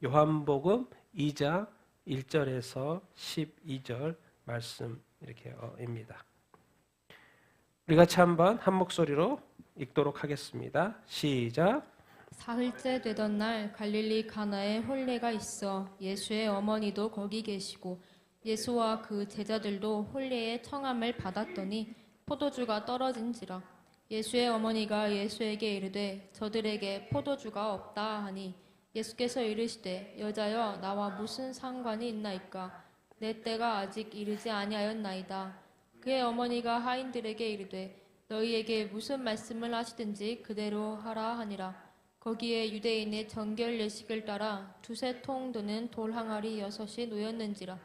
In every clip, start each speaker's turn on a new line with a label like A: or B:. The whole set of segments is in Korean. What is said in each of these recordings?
A: 요한복음 2장 1절에서 12절 말씀 이렇게입니다. 우리 같이 한번 한 목소리로 읽도록 하겠습니다. 시작.
B: 사흘째 되던 날 갈릴리 가나에 혼례가 있어 예수의 어머니도 거기 계시고 예수와 그 제자들도 혼례의 청함을 받았더니 포도주가 떨어진지라. 예수의 어머니가 예수에게 이르되 저들에게 포도주가 없다 하니 예수께서 이르시되 여자여 나와 무슨 상관이 있나이까 내 때가 아직 이르지 아니하였나이다. 그의 어머니가 하인들에게 이르되 너희에게 무슨 말씀을 하시든지 그대로 하라 하니라. 거기에 유대인의 정결 예식을 따라 두세 통 드는 돌 항아리 6이 놓였는지라.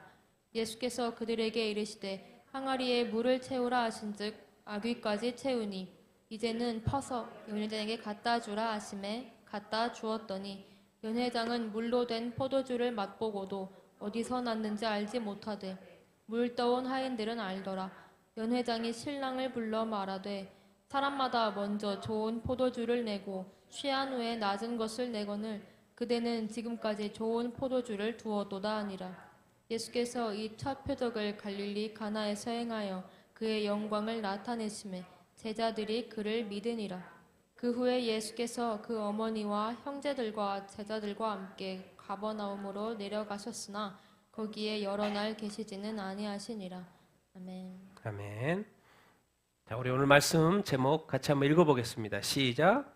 B: 예수께서 그들에게 이르시되 항아리에 물을 채우라 하신즉 아귀까지 채우니 이제는 퍼서 연회장에게 갖다 주라 하시매 갖다 주었더니 연회장은 물로 된 포도주를 맛보고도 어디서 났는지 알지 못하되 물 떠온 하인들은 알더라. 연회장이 신랑을 불러 말하되 사람마다 먼저 좋은 포도주를 내고 취한 후에 낮은 것을 내거늘 그대는 지금까지 좋은 포도주를 두었도다 하니라. 예수께서 이 첫 표적을 갈릴리 가나에서 행하여 그의 영광을 나타내심에 제자들이 그를 믿으니라. 그 후에 예수께서 그 어머니와 형제들과 제자들과 함께 가버나움으로 내려가셨으나 거기에 여러 날 계시지는 아니하시니라. 아멘.
A: 아멘. 자, 우리 오늘 말씀 제목 같이 한번 읽어보겠습니다. 시작.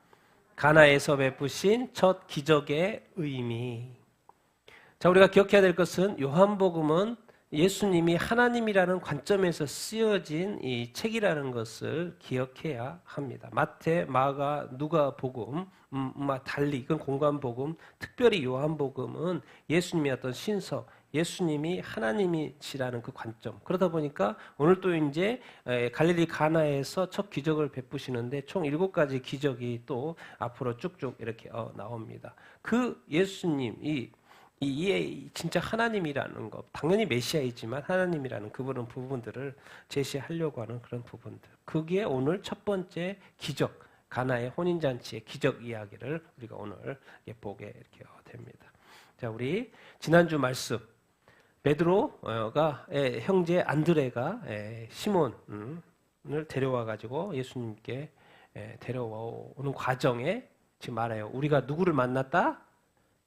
A: 가나에서 베푸신 첫 기적의 의미. 자, 우리가 기억해야 될 것은 요한복음은 예수님이 하나님이라는 관점에서 쓰여진 이 책이라는 것을 기억해야 합니다. 마태, 마가, 누가복음, 달리 이건 공관복음, 특별히 요한복음은 예수님의 어떤 신서, 예수님이 하나님이시라는 그 관점. 그러다 보니까 오늘 또 이제 갈릴리 가나에서 첫 기적을 베푸시는데 총 7가지 기적이 또 앞으로 쭉쭉 이렇게 나옵니다. 그 예수님, 이 진짜 하나님이라는 것, 당연히 메시아이지만 하나님이라는 그분은 부분들을 제시하려고 하는 그런 부분들. 그게 오늘 첫 번째 기적, 가나의 혼인잔치의 기적 이야기를 우리가 오늘 보게 이렇게 됩니다. 자, 우리 지난주 말씀. 베드로가 형제 안드레가 시몬을 데려와 가지고 예수님께 데려오는 과정에 지금 말해요. 우리가 누구를 만났다?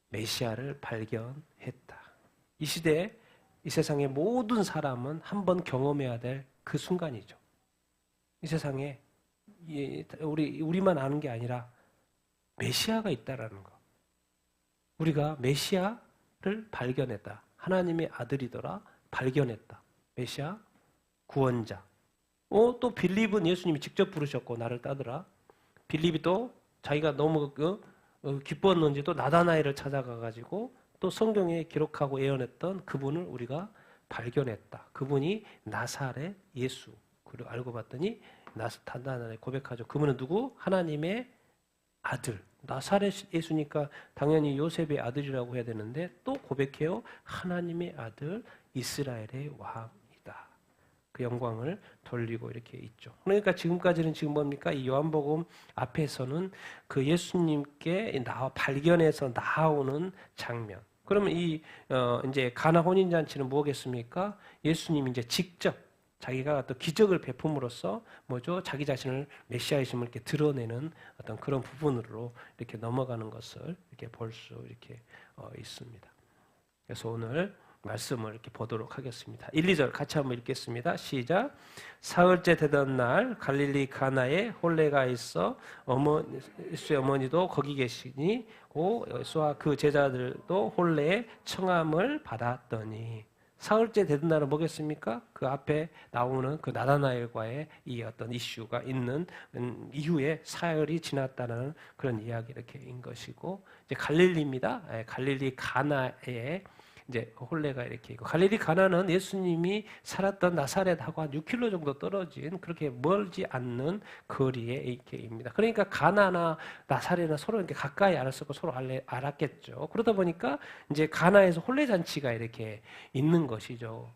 A: 메시아를 발견했다. 이 시대에 이 세상의 모든 사람은 한번 경험해야 될 그 순간이죠. 이 세상에 우리만 아는 게 아니라 메시아가 있다라는 거. 우리가 메시아를 발견했다. 하나님의 아들이더라. 발견했다. 메시아, 구원자. 또 빌립은 예수님이 직접 부르셨고 나를 따르라. 빌립이 또 자기가 너무 기뻤는지 또 나다나엘을 찾아가가지고 또 성경에 기록하고 예언했던 그분을 우리가 발견했다. 그분이 나사렛 예수. 그리고 알고 봤더니 나다나엘에 고백하죠. 그분은 누구? 하나님의 아들. 나사렛 예수니까 당연히 요셉의 아들이라고 해야 되는데 또 고백해요. 하나님의 아들 이스라엘의 왕이다. 그 영광을 돌리고 이렇게 있죠. 그러니까 지금까지는 지금 뭡니까? 이 요한복음 앞에서는 그 예수님께 발견해서 나오는 장면. 그러면 이제 가나 혼인잔치는 뭐겠습니까? 예수님이 이제 직접 자기가 또 기적을 베품으로써 뭐죠? 자기 자신을 메시아이심을 이렇게 드러내는 어떤 그런 부분으로 이렇게 넘어가는 것을 이렇게 볼 수 이렇게 있습니다. 그래서 오늘 말씀을 이렇게 보도록 하겠습니다. 1, 2절 같이 한번 읽겠습니다. 시작. 사흘째 되던 날 갈릴리 가나에 혼례가 있어 예수의 어머니도 거기 계시니 예수와 그 제자들도 혼례의 청함을 받았더니 사흘째 되던 날은 뭐겠습니까? 그 앞에 나오는 그 나다나엘과의 이 어떤 이슈가 있는 이후에 사흘이 지났다는 그런 이야기 이렇게인 것이고 이제 갈릴리입니다. 갈릴리 가나에 이제 혼례가 이렇게 있고 갈릴리 가나는 예수님이 살았던 나사렛하고 한 6km 정도 떨어진 그렇게 멀지 않는 거리에 이렇게입니다. 그러니까 가나나 나사렛은 서로 이렇게 가까이 알았었고 서로 알았겠죠. 그러다 보니까 이제 가나에서 혼례 잔치가 이렇게 있는 것이죠.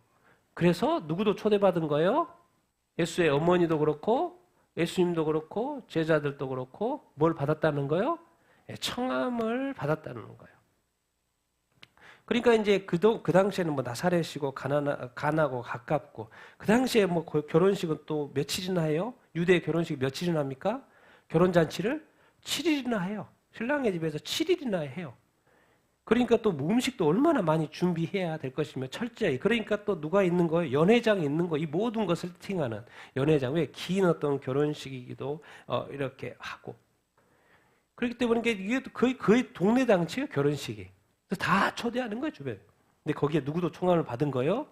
A: 그래서 누구도 초대받은 거예요? 예수의 어머니도 그렇고 예수님도 그렇고 제자들도 그렇고 뭘 받았다는 거예요? 청함을 받았다는 거예요. 그러니까 이제 그 당시에는 뭐 나사렛이고 가나고 가깝고, 그 당시에 뭐 결혼식은 또 며칠이나 해요? 유대 결혼식 며칠이나 합니까? 결혼잔치를 7일이나 해요. 신랑의 집에서 7일이나 해요. 그러니까 또 음식도 얼마나 많이 준비해야 될 것이며 철저히. 그러니까 또 누가 있는 거예요? 연회장이 있는 거. 이 모든 것을 세팅하는 연회장. 왜? 긴 어떤 결혼식이기도 이렇게 하고. 그렇기 때문에 이게 거의 동네 당치예요, 결혼식이. 그래서 다 초대하는 거예요, 주변에. 근데 거기에 누구도 청함을 받은 거예요?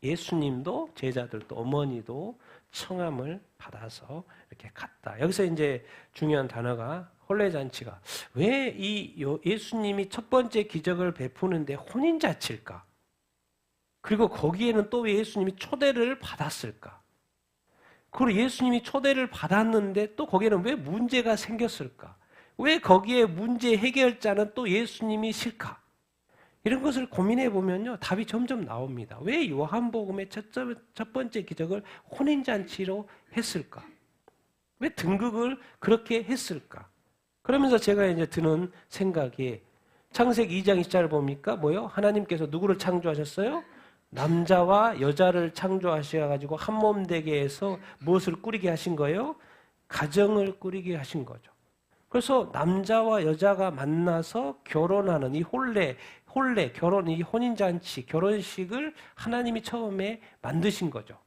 A: 예수님도 제자들도 어머니도 청함을 받아서 이렇게 갔다. 여기서 이제 중요한 단어가 혼례잔치가, 왜 이 예수님이 첫 번째 기적을 베푸는데 혼인잔치일까? 그리고 거기에는 또 왜 예수님이 초대를 받았을까? 그리고 예수님이 초대를 받았는데 또 거기에는 왜 문제가 생겼을까? 왜 거기에 문제 해결자는 또 예수님이실까? 이런 것을 고민해 보면요, 답이 점점 나옵니다. 왜 요한복음의 첫 번째 기적을 혼인잔치로 했을까? 왜 등극을 그렇게 했을까? 그러면서 제가 이제 드는 생각이, 창세기 2장 2절을 보니까 뭐요? 하나님께서 누구를 창조하셨어요? 남자와 여자를 창조하셔가지고 한 몸 되게 해서 무엇을 꾸리게 하신 거예요? 가정을 꾸리게 하신 거죠. 그래서 남자와 여자가 만나서 결혼하는 이 결혼, 이 혼인잔치, 결혼식을 하나님이 처음에 만드신 거죠.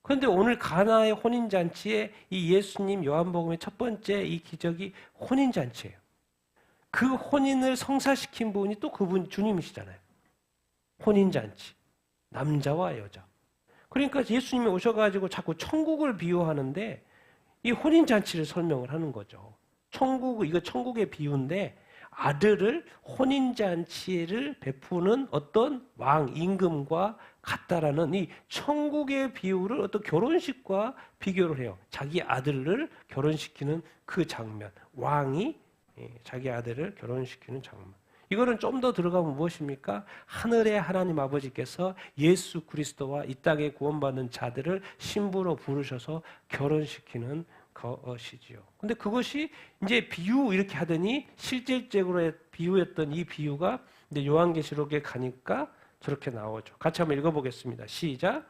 A: 그런데 오늘 가나의 혼인잔치에 이 예수님 요한복음의 첫 번째 이 기적이 혼인잔치예요. 그 혼인을 성사시킨 분이 또 그분 주님이시잖아요. 혼인잔치. 남자와 여자. 그러니까 예수님이 오셔가지고 자꾸 천국을 비유하는데 이 혼인잔치를 설명을 하는 거죠. 이거 천국의 비유인데 아들을 혼인잔치를 베푸는 어떤 왕, 임금과 같다라는 이 천국의 비유를 어떤 결혼식과 비교를 해요. 자기 아들을 결혼시키는 그 장면. 왕이 자기 아들을 결혼시키는 장면. 이거는 좀 더 들어가면 무엇입니까? 하늘의 하나님 아버지께서 예수 그리스도와 이 땅에 구원받는 자들을 신부로 부르셔서 결혼시키는 것이지요. 근데 그것이 이제 비유 이렇게 하더니 실질적으로 비유했던 이 비유가 이제 요한계시록에 가니까 저렇게 나오죠. 같이 한번 읽어보겠습니다. 시작.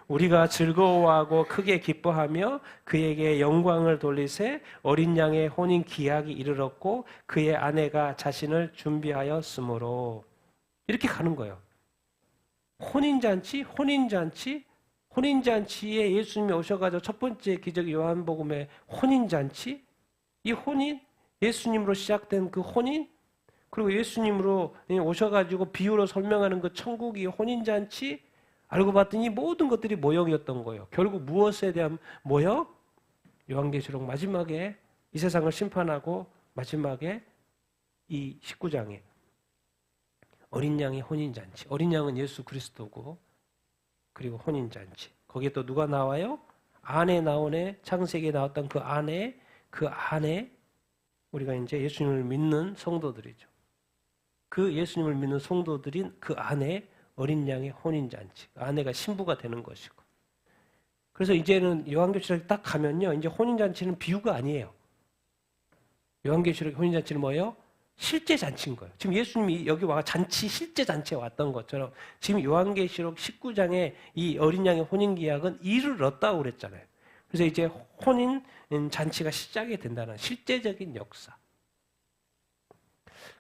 A: 우리가 즐거워하고 크게 기뻐하며 그에게 영광을 돌리세 어린 양의 혼인 기약이 이르렀고 그의 아내가 자신을 준비하였으므로, 이렇게 가는 거예요. 혼인잔치에 예수님이 오셔가지고 첫 번째 기적이 요한복음의 혼인잔치, 이 혼인, 예수님으로 시작된 그 혼인, 그리고 예수님으로 오셔가지고 비유로 설명하는 그 천국의 혼인잔치, 알고 봤더니 모든 것들이 모형이었던 거예요. 결국 무엇에 대한 모형? 요한계시록 마지막에 이 세상을 심판하고 마지막에 이 19장에 어린 양의 혼인잔치. 어린 양은 예수 그리스도고, 그리고 혼인잔치. 거기에 또 누가 나와요? 아내 나오네. 창세기에 나왔던 그 안에 우리가 이제 예수님을 믿는 성도들이죠. 그 예수님을 믿는 성도들인 그 안에 어린 양의 혼인잔치. 아내가 신부가 되는 것이고. 그래서 이제는 요한계시록에 딱 가면요, 이제 혼인잔치는 비유가 아니에요. 요한계시록 혼인잔치는 뭐예요? 실제 잔치인 거예요. 지금 예수님이 여기 와 실제 잔치에 왔던 것처럼 지금 요한계시록 19장에 이 어린 양의 혼인 계약은 이르렀다고 그랬잖아요. 그래서 이제 혼인 잔치가 시작이 된다는 실제적인 역사.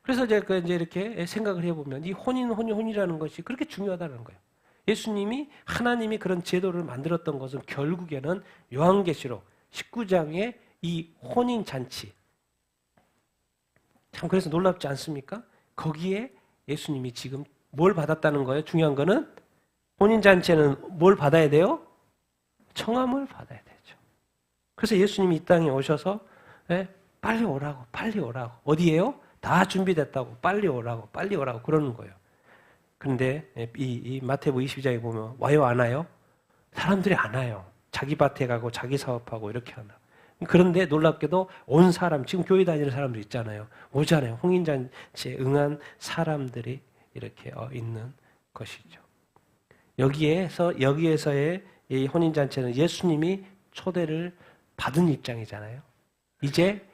A: 그래서 제가 이제 이렇게 생각을 해보면 이 혼인이라는 것이 그렇게 중요하다는 거예요. 예수님이, 하나님이 그런 제도를 만들었던 것은 결국에는 요한계시록 19장의 이 혼인 잔치. 참 그래서 놀랍지 않습니까? 거기에 예수님이 지금 뭘 받았다는 거예요? 중요한 거는 혼인 잔치에는 뭘 받아야 돼요? 청함을 받아야 되죠. 그래서 예수님이 이 땅에 오셔서 빨리 오라고. 어디에요? 다 준비됐다고. 빨리 오라고 그러는 거예요. 그런데 이 마태복음 22장에 보면 와요 안 와요? 사람들이 안 와요. 자기 밭에 가고 자기 사업하고 이렇게 하나. 그런데 놀랍게도 온 사람, 지금 교회 다니는 사람들 있잖아요. 오잖아요. 홍인잔치에 응한 사람들이 이렇게 있는 것이죠. 여기에서의 이 혼인잔치는 예수님이 초대를 받은 입장이잖아요. 이제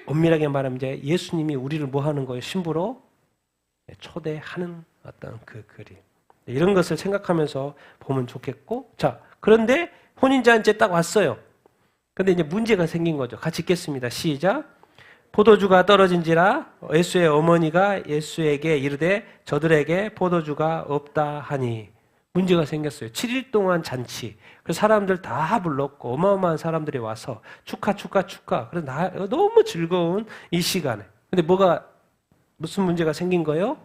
A: 엄밀하게 말하면 이제 예수님이 우리를 뭐 하는 거예요? 신부로 초대하는 어떤 그 그림. 이런 것을 생각하면서 보면 좋겠고, 자, 그런데 혼인잔치에 딱 왔어요. 근데 이제 문제가 생긴 거죠. 같이 읽겠습니다. 시작. 포도주가 떨어진지라 예수의 어머니가 예수에게 이르되 저들에게 포도주가 없다 하니. 문제가 생겼어요. 7일 동안 잔치. 그 사람들 다 불렀고 어마어마한 사람들이 와서 축하. 그래서 너무 즐거운 이 시간에. 근데 무슨 문제가 생긴 거예요?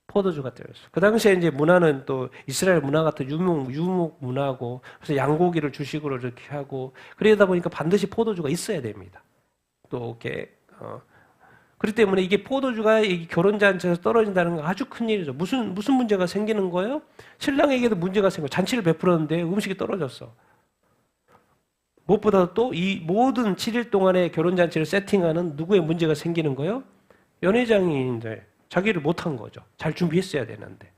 A: 포도주가 떨어졌어요. 그 당시에 이제 문화는 또 이스라엘 문화 같은 유목 문화고, 그래서 양고기를 주식으로 이렇게 하고, 그러다 보니까 반드시 포도주가 있어야 됩니다. 또 이렇게 그렇기 때문에 이게 포도주가 이 결혼잔치에서 떨어진다는 건 아주 큰 일이죠. 무슨 문제가 생기는 거예요? 신랑에게도 문제가 생겨. 잔치를 베풀었는데 음식이 떨어졌어. 무엇보다 또 이 모든 7일 동안의 결혼잔치를 세팅하는 누구의 문제가 생기는 거예요? 연회장인데 자기를 못한 거죠. 잘 준비했어야 되는데.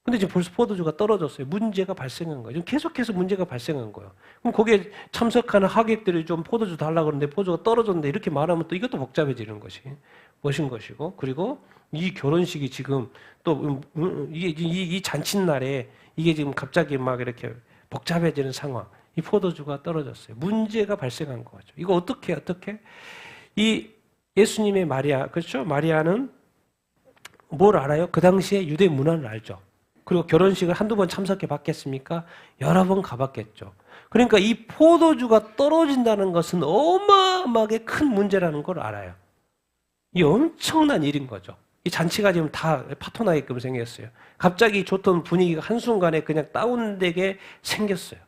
A: 근데 지금 벌써 포도주가 떨어졌어요. 문제가 발생한 거예요. 지금 계속해서 문제가 발생한 거예요. 그럼 거기에 참석하는 하객들이 좀 포도주 달라고 그러는데 포도주가 떨어졌는데 이렇게 말하면 또 이것도 복잡해지는 것이고, 그리고 이 결혼식이 지금 또 이 잔칫날에 이게 지금 갑자기 막 이렇게 복잡해지는 상황. 이 포도주가 떨어졌어요. 문제가 발생한 거죠. 이거 어떻게? 이 예수님의 마리아, 그렇죠? 마리아는 뭘 알아요? 그 당시에 유대 문화를 알죠. 그리고 결혼식을 한두 번 참석해 봤겠습니까? 여러 번 가봤겠죠. 그러니까 이 포도주가 떨어진다는 것은 어마어마하게 큰 문제라는 걸 알아요. 이 엄청난 일인 거죠. 이 잔치가 지금 다 파토나게끔 생겼어요. 갑자기 좋던 분위기가 한순간에 그냥 다운되게 생겼어요.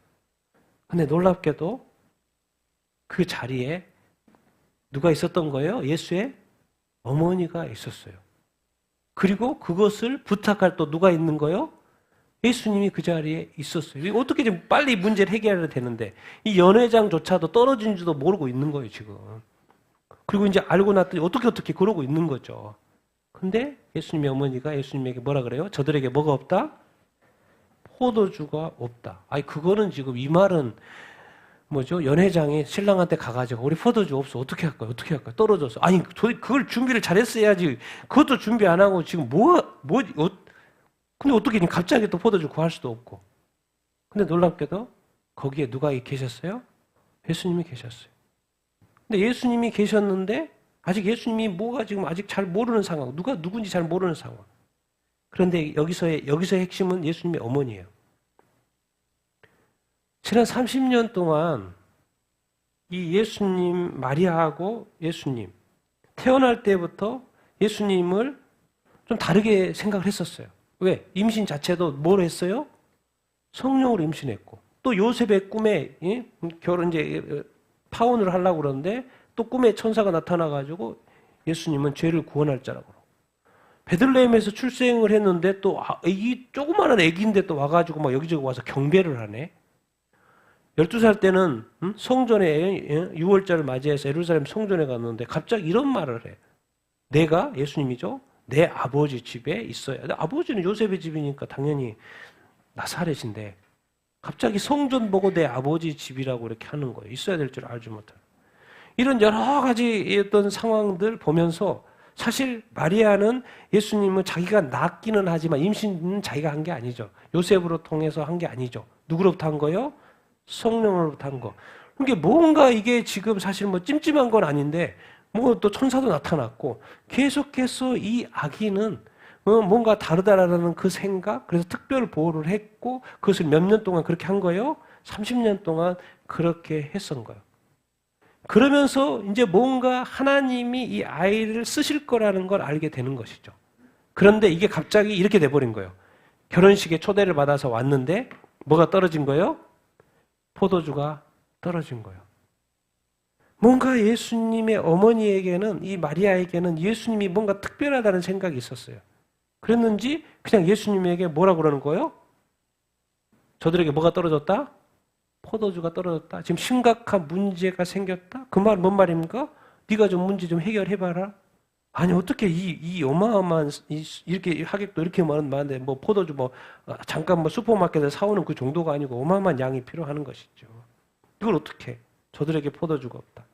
A: 근데 놀랍게도 그 자리에 누가 있었던 거예요? 예수의 어머니가 있었어요. 그리고 그것을 부탁할 또 누가 있는 거예요? 예수님이 그 자리에 있었어요. 어떻게 좀 빨리 문제를 해결해야 되는데 이 연회장조차도 떨어진 줄도 모르고 있는 거예요, 지금. 그리고 이제 알고 났더니 어떻게 그러고 있는 거죠. 근데 예수님의 어머니가 예수님에게 뭐라 그래요? 저들에게 뭐가 없다? 포도주가 없다. 아니 그거는 지금 이 말은 뭐죠? 연회장이 신랑한테 가가지고 우리 포도주 없어. 어떻게 할까요? 떨어졌어. 아니 그걸 준비를 잘했어야지. 그것도 준비 안 하고 지금 근데 어떻게 갑자기 또 포도주 구할 수도 없고. 근데 놀랍게도 거기에 누가 계셨어요? 예수님이 계셨어요. 근데 예수님이 계셨는데 아직 예수님이 뭐가 지금 아직 잘 모르는 상황. 누가 누군지 잘 모르는 상황. 그런데 여기서의 핵심은 예수님의 어머니예요. 지난 30년 동안 이 예수님, 마리아하고 예수님, 태어날 때부터 예수님을 좀 다르게 생각을 했었어요. 왜? 임신 자체도 뭘 했어요? 성령으로 임신했고, 또 요셉의 꿈에 파혼을 하려고 그러는데 또 꿈에 천사가 나타나가지고 예수님은 죄를 구원할 자라고. 베들레헴에서 출생을 했는데 또 이 조그마한 애기인데 또 와가지고 막 여기저기 와서 경배를 하네. 12살 때는 성전에 6월절을 맞이해서 예루살렘 성전에 갔는데 갑자기 이런 말을 해. 내가 예수님이죠. 내 아버지 집에 있어야. 아버지는 요셉의 집이니까 당연히 나사렛인데 갑자기 성전 보고 내 아버지 집이라고 이렇게 하는 거예요. 있어야 될 줄 알지 못해. 이런 여러 가지 어떤 상황들 보면서 사실 마리아는 예수님은 자기가 낳기는 하지만 임신은 자기가 한 게 아니죠. 요셉으로 통해서 한 게 아니죠. 누구로부터 한 거예요? 성령으로부터 한 거. 그러니까 뭔가 이게 지금 사실 뭐 찜찜한 건 아닌데 뭐 또 천사도 나타났고 계속해서 이 아기는 뭔가 다르다라는 그 생각, 그래서 특별 보호를 했고 그것을 몇 년 동안 그렇게 한 거예요? 30년 동안 그렇게 했던 거예요. 그러면서 이제 뭔가 하나님이 이 아이를 쓰실 거라는 걸 알게 되는 것이죠. 그런데 이게 갑자기 이렇게 돼버린 거예요. 결혼식에 초대를 받아서 왔는데 뭐가 떨어진 거예요? 포도주가 떨어진 거예요. 뭔가 예수님의 어머니에게는, 이 마리아에게는 예수님이 뭔가 특별하다는 생각이 있었어요. 그랬는지 그냥 예수님에게 뭐라고 그러는 거예요? 저들에게 뭐가 떨어졌다? 포도주가 떨어졌다. 지금 심각한 문제가 생겼다. 그 말 뭔 말입니까? 네가 좀 문제 좀 해결해봐라. 아니 어떻게 이 어마어마한 이렇게 하객도 이렇게 많은데 뭐 포도주 잠깐 슈퍼마켓에서 사오는 그 정도가 아니고 어마어마한 양이 필요한 것이죠. 이걸 어떻게? 저들에게 포도주가 없다.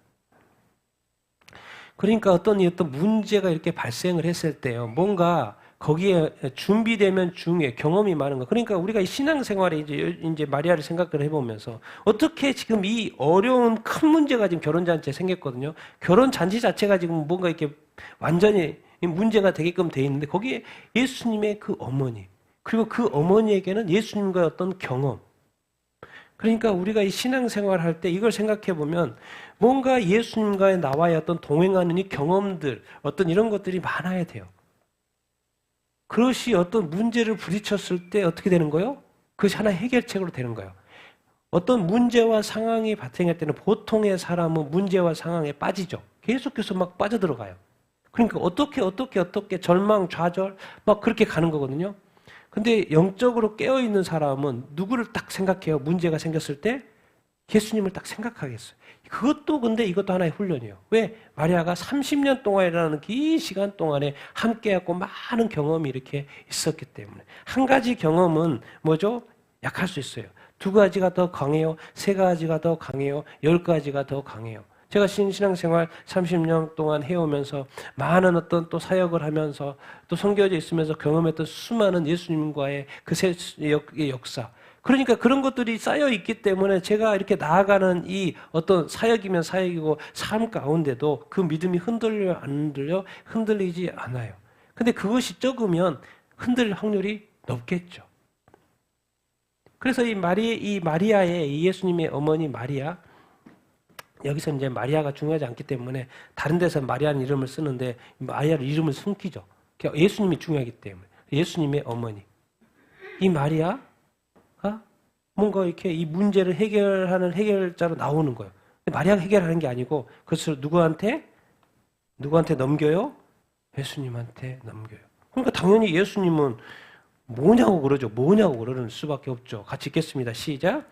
A: 그러니까 어떤 문제가 이렇게 발생을 했을 때요. 뭔가 거기에 준비되면 중에 경험이 많은 거. 그러니까 우리가 이 신앙생활에 이제 마리아를 생각을 해보면서 어떻게 지금 이 어려운 큰 문제가 지금 결혼잔치에 생겼거든요. 결혼잔치 자체가 지금 뭔가 이렇게 완전히 문제가 되게끔 돼 있는데 거기에 예수님의 그 어머니, 그리고 그 어머니에게는 예수님과의 어떤 경험. 그러니까 우리가 이 신앙생활 할 때 이걸 생각해 보면 뭔가 예수님과의 나와의 어떤 동행하는 이 경험들, 어떤 이런 것들이 많아야 돼요. 그것이 어떤 문제를 부딪혔을 때 어떻게 되는 거예요? 그것이 하나의 해결책으로 되는 거예요. 어떤 문제와 상황이 발생할 때는 보통의 사람은 문제와 상황에 빠지죠. 계속해서 막 빠져들어가요. 그러니까 어떻게 절망, 좌절 막 그렇게 가는 거거든요. 근데 영적으로 깨어있는 사람은 누구를 딱 생각해요? 문제가 생겼을 때 예수님을 딱 생각하겠어요. 근데 이것도 하나의 훈련이에요. 왜? 마리아가 30년 동안이라는 긴 시간 동안에 함께하고 많은 경험이 이렇게 있었기 때문에. 한 가지 경험은 뭐죠? 약할 수 있어요. 2가지가 더 강해요. 3가지가 더 강해요. 10가지가 더 강해요. 제가 신앙생활 30년 동안 해오면서 많은 어떤 또 사역을 하면서 또 선교지에 있으면서 경험했던 수많은 예수님과의 그 역사. 그러니까 그런 것들이 쌓여 있기 때문에 제가 이렇게 나아가는 이 어떤 사역이면 사역이고 삶 가운데도 그 믿음이 흔들려 안 흔들려? 흔들리지 않아요. 근데 그것이 적으면 흔들릴 확률이 높겠죠. 그래서 이 마리아의 이 예수님의 어머니 마리아, 여기서 이제 마리아가 중요하지 않기 때문에 다른 데서 마리아는 이름을 쓰는데 마리아를 이름을 숨기죠. 예수님이 중요하기 때문에. 예수님의 어머니. 이 마리아가 뭔가 이렇게 이 문제를 해결하는 해결자로 나오는 거예요. 마리아가 해결하는 게 아니고 그것을 누구한테 넘겨요? 예수님한테 넘겨요. 그러니까 당연히 예수님은 뭐냐고 그러는 수밖에 없죠. 같이 읽겠습니다. 시작.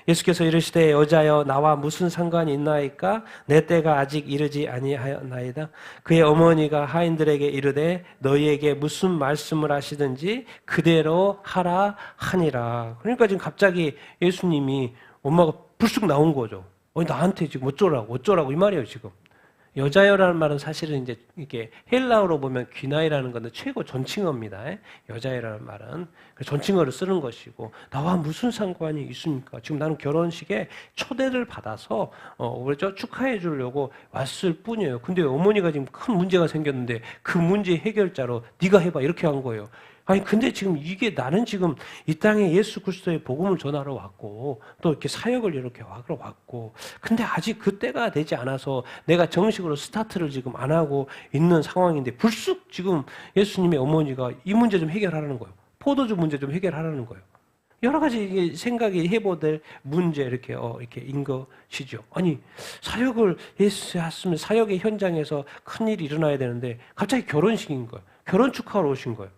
A: 예수께서 이르시되 여자여 나와 무슨 상관이 있나이까 내 때가 아직 이르지 아니하였나이다. 그의 어머니가 하인들에게 이르되 너희에게 무슨 말씀을 하시든지 그대로 하라 하니라. 그러니까 지금 갑자기 예수님이 엄마가 불쑥 나온 거죠. 나한테 지금 어쩌라고 이 말이에요 지금. 여자여라는 말은 사실은 이제 이렇게 헬라어로 보면 귀나이라는 것은 최고 존칭어입니다. 여자여라는 말은 존칭어를 쓰는 것이고 나와 무슨 상관이 있습니까? 지금 나는 결혼식에 초대를 받아서 그렇죠? 축하해 주려고 왔을 뿐이에요. 근데 어머니가 지금 큰 문제가 생겼는데 그 문제 해결자로 네가 해봐 이렇게 한 거예요. 아니 근데 지금 이게 나는 지금 이 땅에 예수 그리스도의 복음을 전하러 왔고 또 이렇게 사역을 이렇게 하러 왔고 근데 아직 그 때가 되지 않아서 내가 정식으로 스타트를 지금 안 하고 있는 상황인데 불쑥 지금 예수님의 어머니가 이 문제 좀 해결하라는 거예요. 포도주 문제 좀 해결하라는 거예요. 여러 가지 생각이 해보될 문제 이렇게 인 것이죠. 아니 사역을 했으면 사역의 현장에서 큰 일이 일어나야 되는데 갑자기 결혼식인 거예요. 결혼 축하하러 오신 거예요.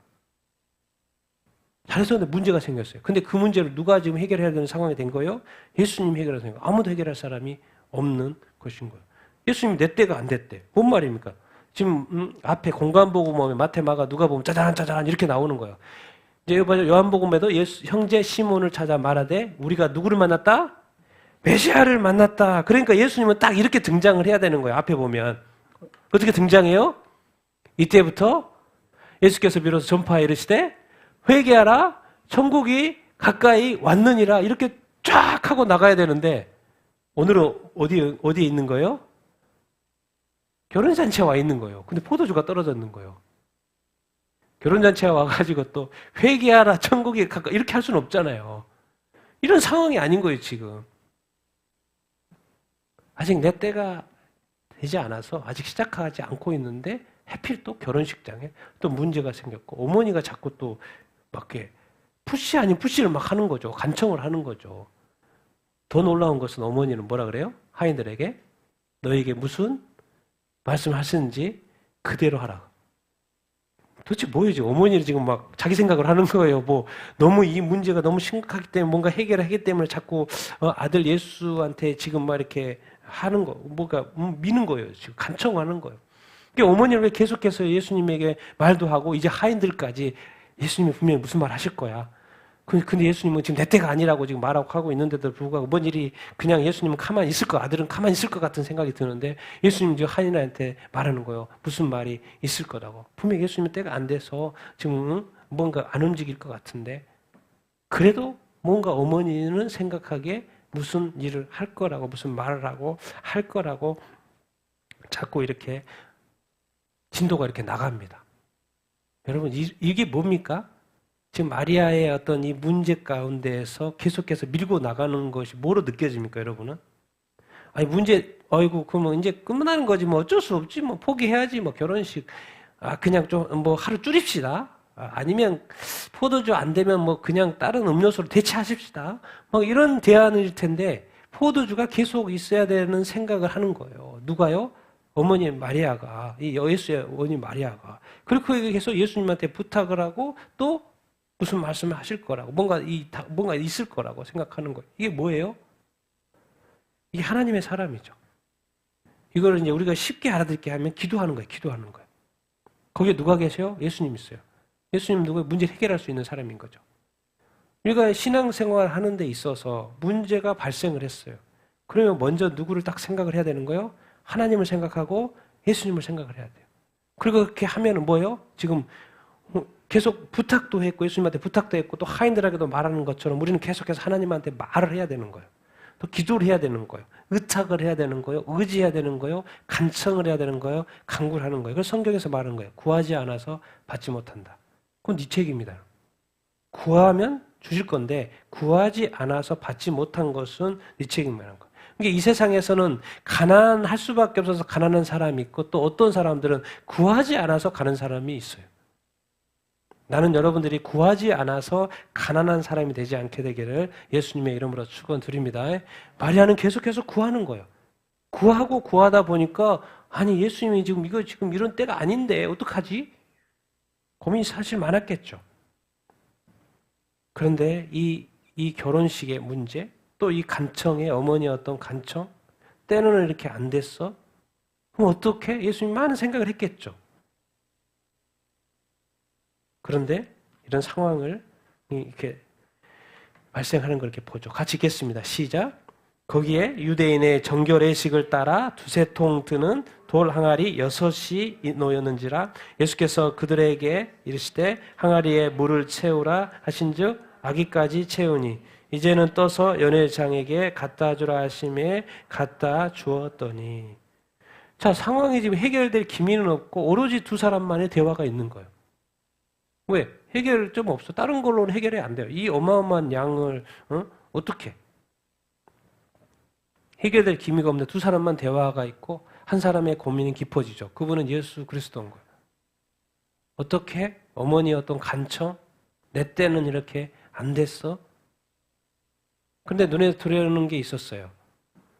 A: 잘해서 문제가 생겼어요. 근데 그 문제를 누가 지금 해결해야 되는 상황이 된 거예요? 예수님이 해결하는 거예요. 아무도 해결할 사람이 없는 것인 거예요. 예수님이 내 때가 안 됐대. 뭔 말입니까? 지금 앞에 공간복음에 마태, 마가, 누가복음 짜잔 이렇게 나오는 거예요. 이제 요한복음에도 형제 시몬을 찾아 말하되 우리가 누구를 만났다? 메시아를 만났다. 그러니까 예수님은 딱 이렇게 등장을 해야 되는 거예요. 앞에 보면. 어떻게 등장해요? 이때부터 예수께서 비로소 전파하여 이르시되 회개하라 천국이 가까이 왔느니라 이렇게 쫙 하고 나가야 되는데 오늘은 어디에 있는 거예요? 결혼잔치에 와 있는 거예요. 근데 포도주가 떨어졌는 거예요. 결혼잔치에 와가지고 또 회개하라 천국이 가까이 이렇게 할 수는 없잖아요. 이런 상황이 아닌 거예요 지금. 아직 내 때가 되지 않아서 아직 시작하지 않고 있는데 하필 또 결혼식장에 또 문제가 생겼고 어머니가 자꾸 또 막 이렇게 푸시 아닌 푸시를 막 하는 거죠. 간청을 하는 거죠. 더 놀라운 것은 어머니는 뭐라 그래요? 하인들에게 너에게 무슨 말씀하시는지 그대로 하라. 도대체 뭐예요? 지금 어머니는 지금 막 자기 생각을 하는 거예요. 뭐 너무 이 문제가 너무 심각하기 때문에 뭔가 해결을 하기 때문에 자꾸 아들 예수한테 지금 막 이렇게 하는 거, 뭔가 미는 거예요. 지금 간청하는 거예요. 그러니까 어머니는 왜 계속해서 예수님에게 말도 하고 이제 하인들까지 예수님이 분명히 무슨 말 하실 거야. 근데 예수님은 지금 내 때가 아니라고 지금 말하고 하고 있는데도 불구하고 뭔 일이 그냥 예수님은 가만히 있을 거, 아들은 가만히 있을 것 같은 생각이 드는데 예수님 지금 한인한테 말하는 거예요. 무슨 말이 있을 거라고. 분명히 예수님은 때가 안 돼서 지금 뭔가 안 움직일 것 같은데 그래도 뭔가 어머니는 생각하기에 무슨 일을 할 거라고, 무슨 말을 하고 할 거라고 자꾸 이렇게 진도가 이렇게 나갑니다. 여러분, 이게 뭡니까? 지금 마리아의 어떤 이 문제 가운데에서 계속해서 밀고 나가는 것이 뭐로 느껴집니까, 여러분은? 아니, 아이고, 그러면 이제 끝나는 거지, 뭐 어쩔 수 없지, 뭐 포기해야지, 뭐 결혼식. 그냥 좀, 뭐 하루 줄입시다. 아니면 포도주 안 되면 뭐 그냥 다른 음료수로 대체하십시다. 뭐 이런 대안일 텐데, 포도주가 계속 있어야 되는 생각을 하는 거예요. 누가요? 어머니 마리아가, 이 예수의 어머니 마리아가. 그리고 계속 예수님한테 부탁을 하고 또 무슨 말씀을 하실 거라고, 뭔가 있을 거라고 생각하는 거예요. 이게 뭐예요? 이게 하나님의 사람이죠. 이거를 이제 우리가 쉽게 알아듣게 하면 기도하는 거예요. 기도하는 거예요. 거기에 누가 계세요? 예수님 있어요. 예수님 누구의 문제를 해결할 수 있는 사람인 거죠. 우리가 신앙생활 하는 데 있어서 문제가 발생을 했어요. 그러면 먼저 누구를 딱 생각을 해야 되는 거예요? 하나님을 생각하고 예수님을 생각을 해야 돼요. 그리고 그렇게 하면은 뭐예요? 지금 계속 부탁도 했고 예수님한테 부탁도 했고 또 하인들에게도 말하는 것처럼 우리는 계속해서 하나님한테 말을 해야 되는 거예요. 또 기도를 해야 되는 거예요. 의탁을 해야 되는 거예요. 의지해야 되는 거예요. 간청을 해야 되는 거예요. 간구를 하는 거예요. 그래서 성경에서 말하는 거예요. 구하지 않아서 받지 못한다. 그건 네 책임이다. 구하면 주실 건데 구하지 않아서 받지 못한 것은 네 책임이라는 거예요. 그러니까 이 세상에서는 가난할 수밖에 없어서 가난한 사람이 있고 또 어떤 사람들은 구하지 않아서 가는 사람이 있어요. 나는 여러분들이 구하지 않아서 가난한 사람이 되지 않게 되기를 예수님의 이름으로 축원드립니다. 마리아는 계속해서 구하는 거예요. 구하고 구하다 보니까 아니 예수님이 지금 이런 때가 아닌데 어떡하지? 고민이 사실 많았겠죠. 그런데 이 결혼식의 문제, 또 이 간청의 어머니의 어떤 간청, 때는 이렇게 안 됐어? 그럼 어떻게? 예수님이 많은 생각을 했겠죠. 그런데 이런 상황을 이렇게 발생하는 걸 이렇게 보죠. 같이 읽겠습니다. 시작. 거기에 유대인의 정결의식을 따라 두세 통 드는 돌 항아리 6이 놓였는지라 예수께서 그들에게 이르시되 항아리에 물을 채우라 하신즉 아기까지 채우니 이제는 떠서 연회장에게 갖다 주라 하심에 갖다 주었더니. 자, 상황이 지금 해결될 기미는 없고 오로지 두 사람만의 대화가 있는 거예요. 왜? 해결 좀 없어. 다른 걸로는 해결이 안 돼요. 이 어마어마한 양을 어떻게? 해결될 기미가 없는데 두 사람만 대화가 있고 한 사람의 고민이 깊어지죠. 그분은 예수 그리스도인 거예요. 어떻게? 어머니의 어떤 간청? 내 때는 이렇게 안 됐어? 근데 눈에 들어오는 게 있었어요.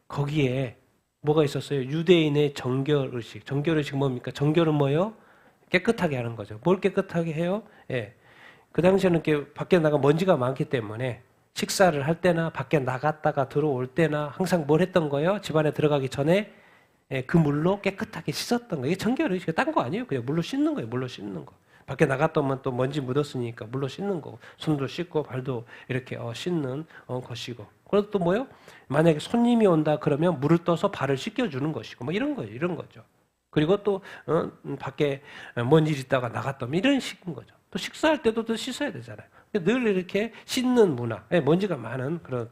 A: 거기에 뭐가 있었어요? 유대인의 정결의식. 정결의식 뭡니까? 정결은 뭐예요? 깨끗하게 하는 거죠. 뭘 깨끗하게 해요? 예. 그 당시에는 이렇게 밖에 나가 먼지가 많기 때문에 식사를 할 때나 밖에 나갔다가 들어올 때나 항상 뭘 했던 거예요? 집안에 들어가기 전에 그 물로 깨끗하게 씻었던 거예요. 이게 정결의식이 딴 거 아니에요. 그냥 물로 씻는 거예요. 물로 씻는 거. 밖에 나갔다 오면 또 먼지 묻었으니까 물로 씻는 거고 손도 씻고 발도 이렇게 씻는 것이고. 그리고 또 뭐요? 만약에 손님이 온다 그러면 물을 떠서 발을 씻겨주는 것이고 뭐 이런 거예요. 이런 거죠. 그리고 또 밖에 먼 일 있다가 나갔다 오면 이런 식인 거죠. 또 식사할 때도 또 씻어야 되잖아요. 늘 이렇게 씻는 문화, 먼지가 많은 그런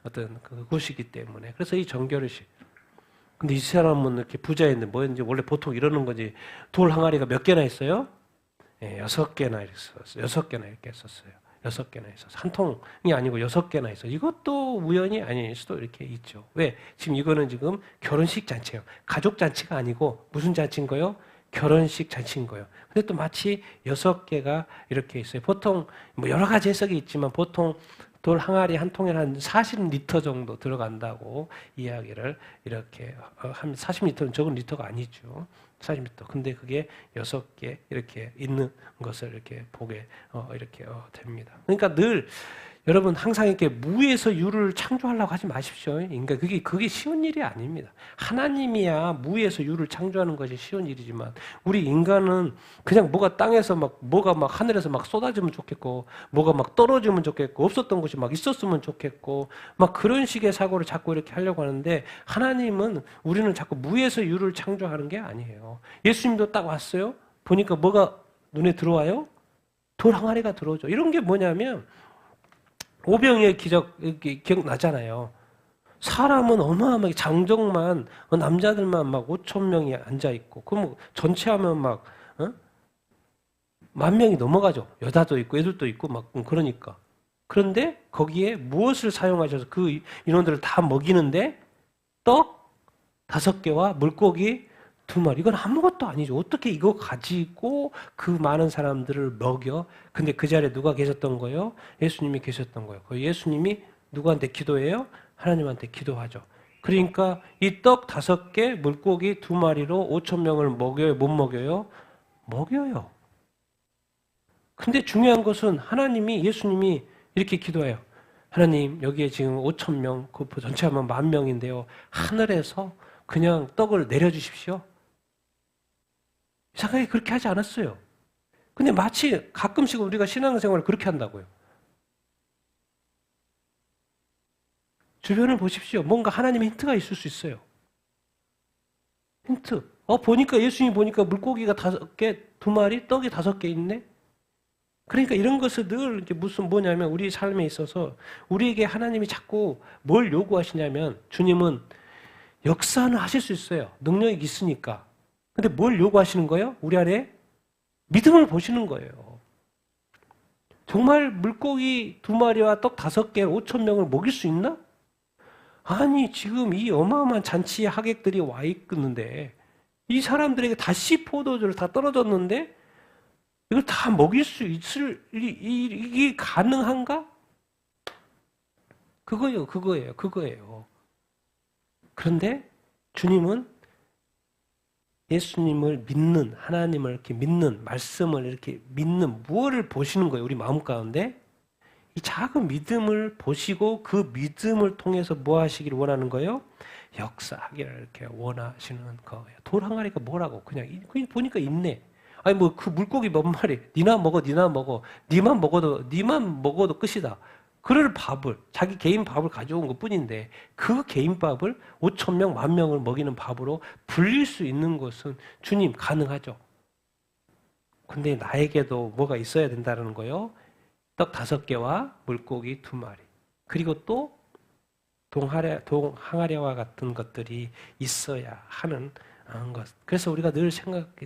A: 어떤 곳이기 때문에. 그래서 이 정결의식. 근데 이 사람은 이렇게 부자인데 뭐였는지 원래 보통 이러는 거지. 돌 항아리가 몇 개나 있어요? 6개나 있었어요. 6개나 이렇게 했었어요. 6개나 있었어요. 한 통이 아니고 6개나 있어요. 이것도 우연이 아닐 수도 이렇게 있죠. 왜? 지금 지금 결혼식 잔치예요. 가족 잔치가 아니고 무슨 잔치인 거예요? 결혼식 잔치인 거예요. 근데 또 마치 6개가 이렇게 있어요. 보통 뭐 여러 가지 해석이 있지만 보통 돌 항아리 한 통에 한 40리터 정도 들어간다고 이야기를 이렇게 한 40리터는 적은 리터가 아니죠. 40리터. 근데 그게 6개 이렇게 있는 것을 이렇게 보게 이렇게 됩니다. 그러니까 늘 여러분 항상 이렇게 무에서 유를 창조하려고 하지 마십시오. 그러니까 그게 쉬운 일이 아닙니다. 하나님이야 무에서 유를 창조하는 것이 쉬운 일이지만 우리 인간은 그냥 뭐가 땅에서 뭐가 하늘에서 쏟아지면 좋겠고 뭐가 떨어지면 좋겠고 없었던 것이 있었으면 좋겠고 그런 식의 사고를 자꾸 이렇게 하려고 하는데 하나님은 우리는 자꾸 무에서 유를 창조하는 게 아니에요. 예수님도 딱 왔어요. 보니까 뭐가 눈에 들어와요? 돌 항아리가 들어오죠. 이런 게 뭐냐면 오병이의 기적 기억나잖아요. 사람은 어마어마하게 장정만 남자들만 5천 명이 앉아 있고 그럼 전체 하면 10,000명이 넘어가죠. 여자도 있고 애들도 있고 그러니까. 그런데 거기에 무엇을 사용하셔서 그 인원들을 다 먹이는데 떡 5개와 물고기 2마리. 이건 아무것도 아니죠. 어떻게 이거 가지고 그 많은 사람들을 먹여? 근데 그 자리에 누가 계셨던 거예요? 예수님이 계셨던 거예요. 예수님이 누구한테 기도해요? 하나님한테 기도하죠. 그러니까 이 떡 5개, 물고기 2마리로 5,000명을 먹여요? 못 먹여요? 먹여요. 근데 중요한 것은 예수님이 이렇게 기도해요. 하나님, 여기에 지금 5,000명, 그 전체하면 10,000명인데요. 하늘에서 그냥 떡을 내려주십시오. 이상하게 그렇게 하지 않았어요. 근데 마치 가끔씩 우리가 신앙생활을 그렇게 한다고요. 주변을 보십시오. 뭔가 하나님의 힌트가 있을 수 있어요. 힌트. 보니까 예수님이 보니까 물고기가 5개, 2마리, 떡이 5개 있네. 그러니까 이런 것을 늘 이제 뭐냐면 우리 삶에 있어서 우리에게 하나님이 자꾸 뭘 요구하시냐면 주님은 역사는 하실 수 있어요. 능력이 있으니까. 근데 뭘 요구하시는 거예요? 우리 안에 믿음을 보시는 거예요. 정말 물고기 2마리와 떡 5개 5,000명을 먹일 수 있나? 아니 지금 이 어마어마한 잔치의 하객들이 와 있는데 이 사람들에게 다시 포도주를 다 떨어졌는데 이걸 다 먹일 수 있을 이게 가능한가? 그거예요. 그런데 주님은 예수님을 믿는, 하나님을 이렇게 믿는, 말씀을 이렇게 믿는 무엇을 보시는 거예요? 우리 마음 가운데 이 작은 믿음을 보시고 그 믿음을 통해서 뭐 하시기를 원하는 거예요? 역사하기를 이렇게 원하시는 거예요. 돌 항아리가 뭐라고? 그냥 보니까 있네. 아니 그 물고기 몇 마리? 니나 먹어. 니만 먹어도 끝이다. 그럴 밥을 자기 개인 밥을 가져온 것뿐인데 그 개인 밥을 5,000명, 10,000명을 먹이는 밥으로 불릴 수 있는 것은 주님 가능하죠. 근데 나에게도 뭐가 있어야 된다는 거예요. 떡 5개와 물고기 2마리. 그리고 또 동항아리와 같은 것들이 있어야 하는 것. 그래서 우리가 늘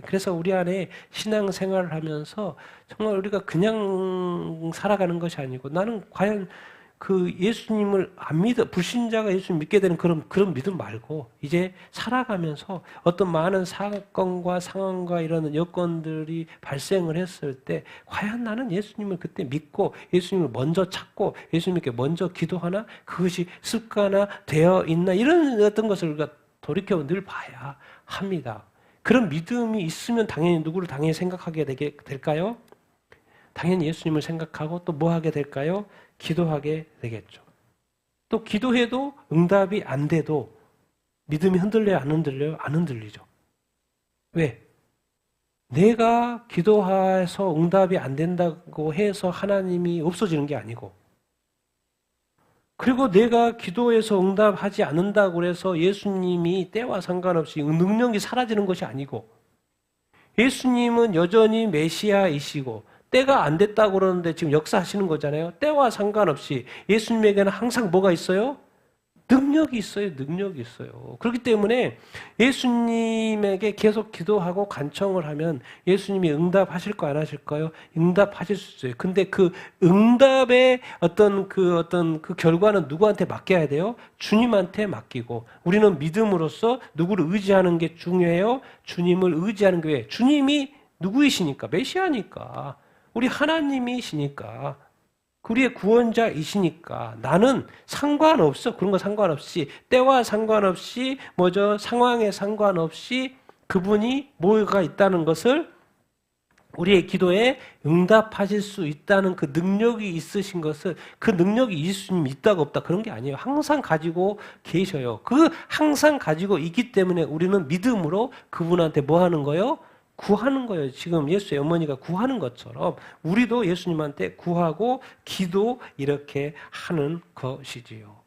A: 그래서 우리 안에 신앙생활을 하면서 정말 우리가 그냥 살아가는 것이 아니고 나는 과연 그 예수님을 안 믿어, 불신자가 예수님 믿게 되는 그런 믿음 말고 이제 살아가면서 어떤 많은 사건과 상황과 이런 여건들이 발생을 했을 때 과연 나는 예수님을 그때 믿고 예수님을 먼저 찾고 예수님께 먼저 기도하나 그것이 습관화 되어 있나 이런 어떤 것을 우리가 돌이켜 늘 봐야 합니다. 그런 믿음이 있으면 당연히 누구를 당연히 생각하게 될까요? 당연히 예수님을 생각하고 또 뭐 하게 될까요? 기도하게 되겠죠. 또 기도해도 응답이 안 돼도 믿음이 흔들려요? 안 흔들려요? 안 흔들리죠. 왜? 내가 기도해서 응답이 안 된다고 해서 하나님이 없어지는 게 아니고 그리고 내가 기도해서 응답하지 않는다고 해서 예수님이 때와 상관없이 능력이 사라지는 것이 아니고 예수님은 여전히 메시아이시고 때가 안 됐다고 그러는데 지금 역사하시는 거잖아요. 때와 상관없이 예수님에게는 항상 뭐가 있어요? 능력이 있어요. 능력이 있어요. 그렇기 때문에 예수님에게 계속 기도하고 간청을 하면 예수님이 응답하실거 안 하실까요? 응답하실 수 있어요. 근데 그 응답의 어떤 그 결과는 누구한테 맡겨야 돼요? 주님한테 맡기고 우리는 믿음으로써 누구를 의지하는 게 중요해요? 주님을 의지하는 게 왜? 주님이 누구이시니까? 메시아니까. 우리 하나님이시니까. 우리의 구원자이시니까 나는 상관없어. 그런 거 상관없이 때와 상관없이 상황에 상관없이 그분이 뭐가 있다는 것을 우리의 기도에 응답하실 수 있다는 그 능력이 있으신 것을, 그 능력이 예수님이 있다가 없다 그런 게 아니에요. 항상 가지고 계셔요. 그 항상 가지고 있기 때문에 우리는 믿음으로 그분한테 뭐 하는 거예요? 구하는 거예요. 지금 예수의 어머니가 구하는 것처럼 우리도 예수님한테 구하고 기도 이렇게 하는 것이지요.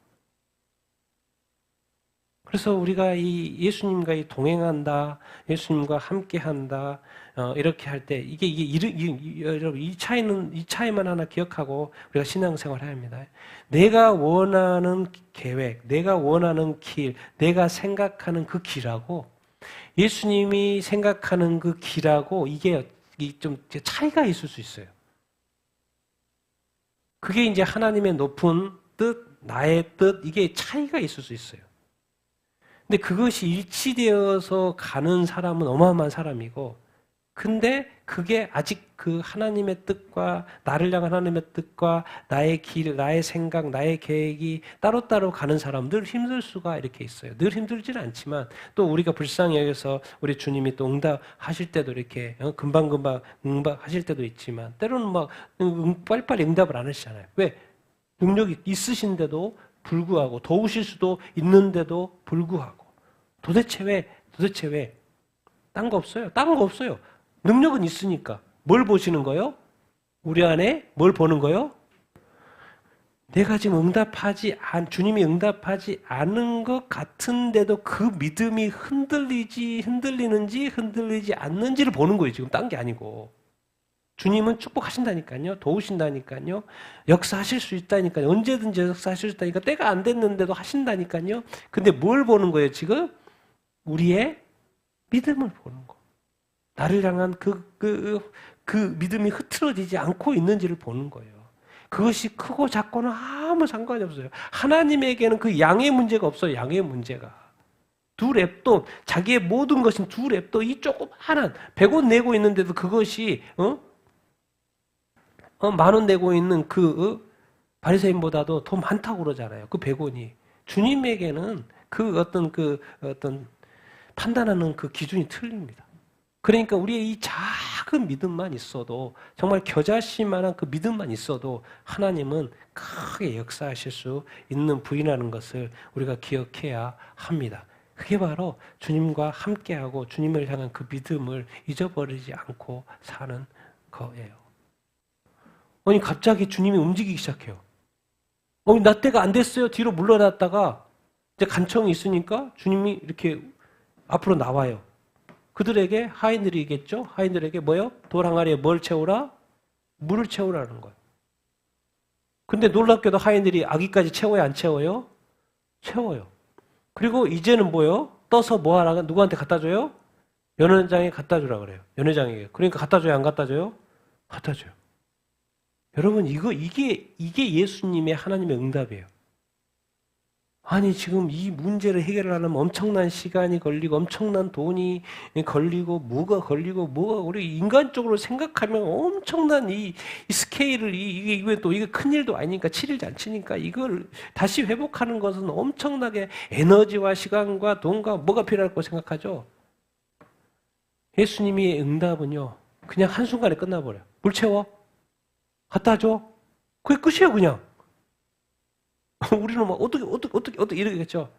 A: 그래서 우리가 이 예수님과 동행한다, 예수님과 함께한다, 이렇게 할 때 여러분 이 차이만 하나 기억하고 우리가 신앙생활을 해야 합니다. 내가 원하는 계획, 내가 원하는 길, 내가 생각하는 그 길하고 예수님이 생각하는 그 길하고 이게 좀 차이가 있을 수 있어요. 그게 이제 하나님의 높은 뜻, 나의 뜻, 이게 차이가 있을 수 있어요. 근데 그것이 일치되어서 가는 사람은 어마어마한 사람이고, 근데 그게 아직 그 하나님의 뜻과 나를 향한 하나님의 뜻과 나의 길, 나의 생각, 나의 계획이 따로따로 가는 사람 늘 힘들 수가 이렇게 있어요. 늘 힘들지는 않지만 또 우리가 불쌍히 여겨서 우리 주님이 또 응답하실 때도 이렇게 금방금방 응답하실 때도 있지만 때로는 막 빨리빨리 응답을 안 하시잖아요. 왜? 능력이 있으신데도 불구하고 도우실 수도 있는데도 불구하고 도대체 왜? 딴 거 없어요. 딴 거 없어요. 능력은 있으니까. 뭘 보시는 거요? 우리 안에 뭘 보는 거요? 내가 지금 주님이 응답하지 않은 것 같은데도 그 믿음이 흔들리지 않는지를 보는 거예요. 지금 딴 게 아니고. 주님은 축복하신다니까요. 도우신다니까요. 역사하실 수 있다니까요. 언제든지 역사하실 수 있다니까. 때가 안 됐는데도 하신다니까요. 근데 뭘 보는 거예요, 지금? 우리의 믿음을 보는 거. 나를 향한 그 믿음이 흐트러지지 않고 있는지를 보는 거예요. 그것이 크고 작고는 아무 상관이 없어요. 하나님에게는 그 양의 문제가 없어요. 양의 문제가. 두 랩돈, 자기의 모든 것은 두 랩돈, 이 조그마한 100원 내고 있는데도 그것이 10,000원 내고 있는 바리새인보다도 더 많다고 그러잖아요. 그 100원이. 주님에게는 어떤 판단하는 그 기준이 틀립니다. 그러니까 우리의 이 작은 믿음만 있어도, 정말 겨자씨만한 그 믿음만 있어도 하나님은 크게 역사하실 수 있는 분이라는 것을 우리가 기억해야 합니다. 그게 바로 주님과 함께하고 주님을 향한 그 믿음을 잊어버리지 않고 사는 거예요. 아니 갑자기 주님이 움직이기 시작해요. 나 때가 안 됐어요. 뒤로 물러났다가 이제 간청이 있으니까 주님이 이렇게 앞으로 나와요. 그들에게 하인들이겠죠? 하인들에게 뭐요? 돌 항아리에 뭘 채우라? 물을 채우라는 거예요. 근데 놀랍게도 하인들이 아기까지 채워요? 안 채워요? 채워요. 그리고 이제는 뭐요? 떠서 뭐 하라가 누구한테 갖다 줘요? 연회장에 갖다 주라 그래요. 연회장에게. 그러니까 갖다 줘요? 안 갖다 줘요? 갖다 줘요. 여러분 이게 예수님의 하나님의 응답이에요. 아니 지금 이 문제를 해결하려면 엄청난 시간이 걸리고 엄청난 돈이 걸리고 뭐가 우리 인간적으로 생각하면 엄청난 이 스케일을 이게 큰 일도 아니니까 7일 잔치니까 이걸 다시 회복하는 것은 엄청나게 에너지와 시간과 돈과 뭐가 필요할 거라고 생각하죠. 예수님의 응답은요 그냥 한순간에 끝나버려요. 물 채워? 갖다 줘? 그게 끝이에요 그냥. 우리는 막 어떻게 이러겠죠.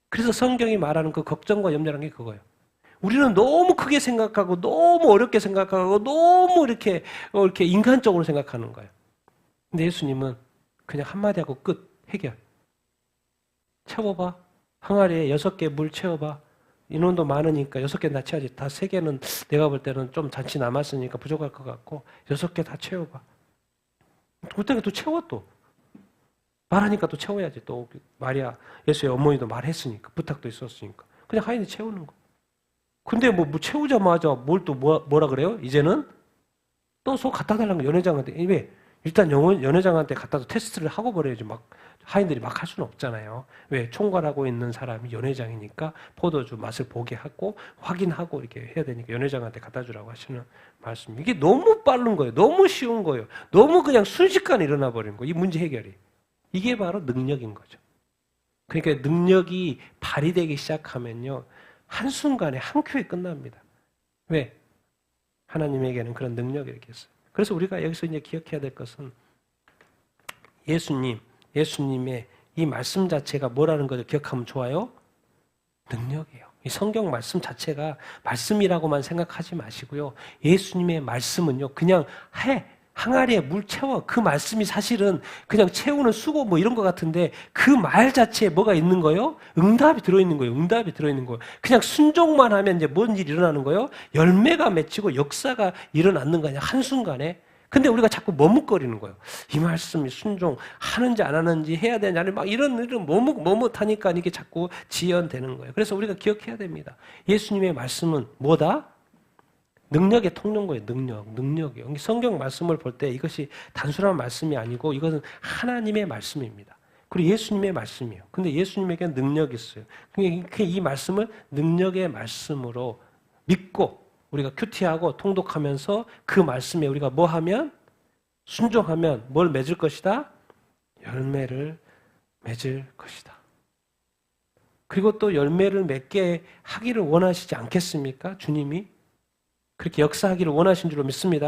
A: 그래서 성경이 말하는 그 걱정과 염려라는 게 그거예요. 우리는 너무 크게 생각하고 너무 어렵게 생각하고 너무 이렇게 인간적으로 생각하는 거예요. 근데 예수님은 그냥 한마디 하고 끝 해결. 채워봐. 항아리에 6개 물 채워봐. 인원도 많으니까 6개 다 채워야지. 다 3개는 내가 볼 때는 좀 잔치 남았으니까 부족할 것 같고 6개 다 채워봐. 그때가 또 채워 또. 말하니까 또 채워야지. 또 마리아 예수의 어머니도 말했으니까 부탁도 있었으니까 그냥 하인이 채우는 거. 근데 뭐 채우자마자 뭘 또 뭐라 그래요? 이제는 또 소 갖다 달라는 거 연회장한테. 왜? 일단 연회장한테 갖다 도 테스트를 하고 버려야지. 막 하인들이 막 할 수는 없잖아요. 왜? 총괄하고 있는 사람이 연회장이니까 포도주 맛을 보게 하고 확인하고 이렇게 해야 되니까 연회장한테 갖다 주라고 하시는 말씀. 이게 너무 빠른 거예요. 너무 쉬운 거예요. 너무 그냥 순식간에 일어나 버리는 거예요. 이 문제 해결이. 이게 바로 능력인 거죠. 그러니까 능력이 발휘되기 시작하면요. 한순간에 한 큐에 끝납니다. 왜? 하나님에게는 그런 능력이 이렇게 있어요. 그래서 우리가 여기서 이제 기억해야 될 것은 예수님의 이 말씀 자체가 뭐라는 것을 기억하면 좋아요? 능력이에요. 이 성경 말씀 자체가 말씀이라고만 생각하지 마시고요. 예수님의 말씀은요, 그냥 항아리에 물 채워. 그 말씀이 사실은 그냥 채우는 수고 뭐 이런 것 같은데 그 말 자체에 뭐가 있는 거예요? 응답이 들어있는 거예요. 응답이 들어있는 거예요. 그냥 순종만 하면 이제 뭔 일이 일어나는 거예요? 열매가 맺히고 역사가 일어나는 거냐, 한순간에. 근데 우리가 자꾸 머뭇거리는 거예요. 이 말씀이 순종하는지 안 하는지 해야 되냐, 막 이런 머뭇하니까 이게 자꾸 지연되는 거예요. 그래서 우리가 기억해야 됩니다. 예수님의 말씀은 뭐다? 능력의 통로인 거예요. 능력이요. 성경 말씀을 볼 때 이것이 단순한 말씀이 아니고 이것은 하나님의 말씀입니다. 그리고 예수님의 말씀이에요. 근데 예수님에게는 능력이 있어요. 그러니까 이 말씀을 능력의 말씀으로 믿고 우리가 큐티하고 통독하면서 그 말씀에 우리가 뭐 하면? 순종하면 뭘 맺을 것이다? 열매를 맺을 것이다. 그리고 또 열매를 맺게 하기를 원하시지 않겠습니까? 주님이 그렇게 역사하기를 원하신 줄로 믿습니다.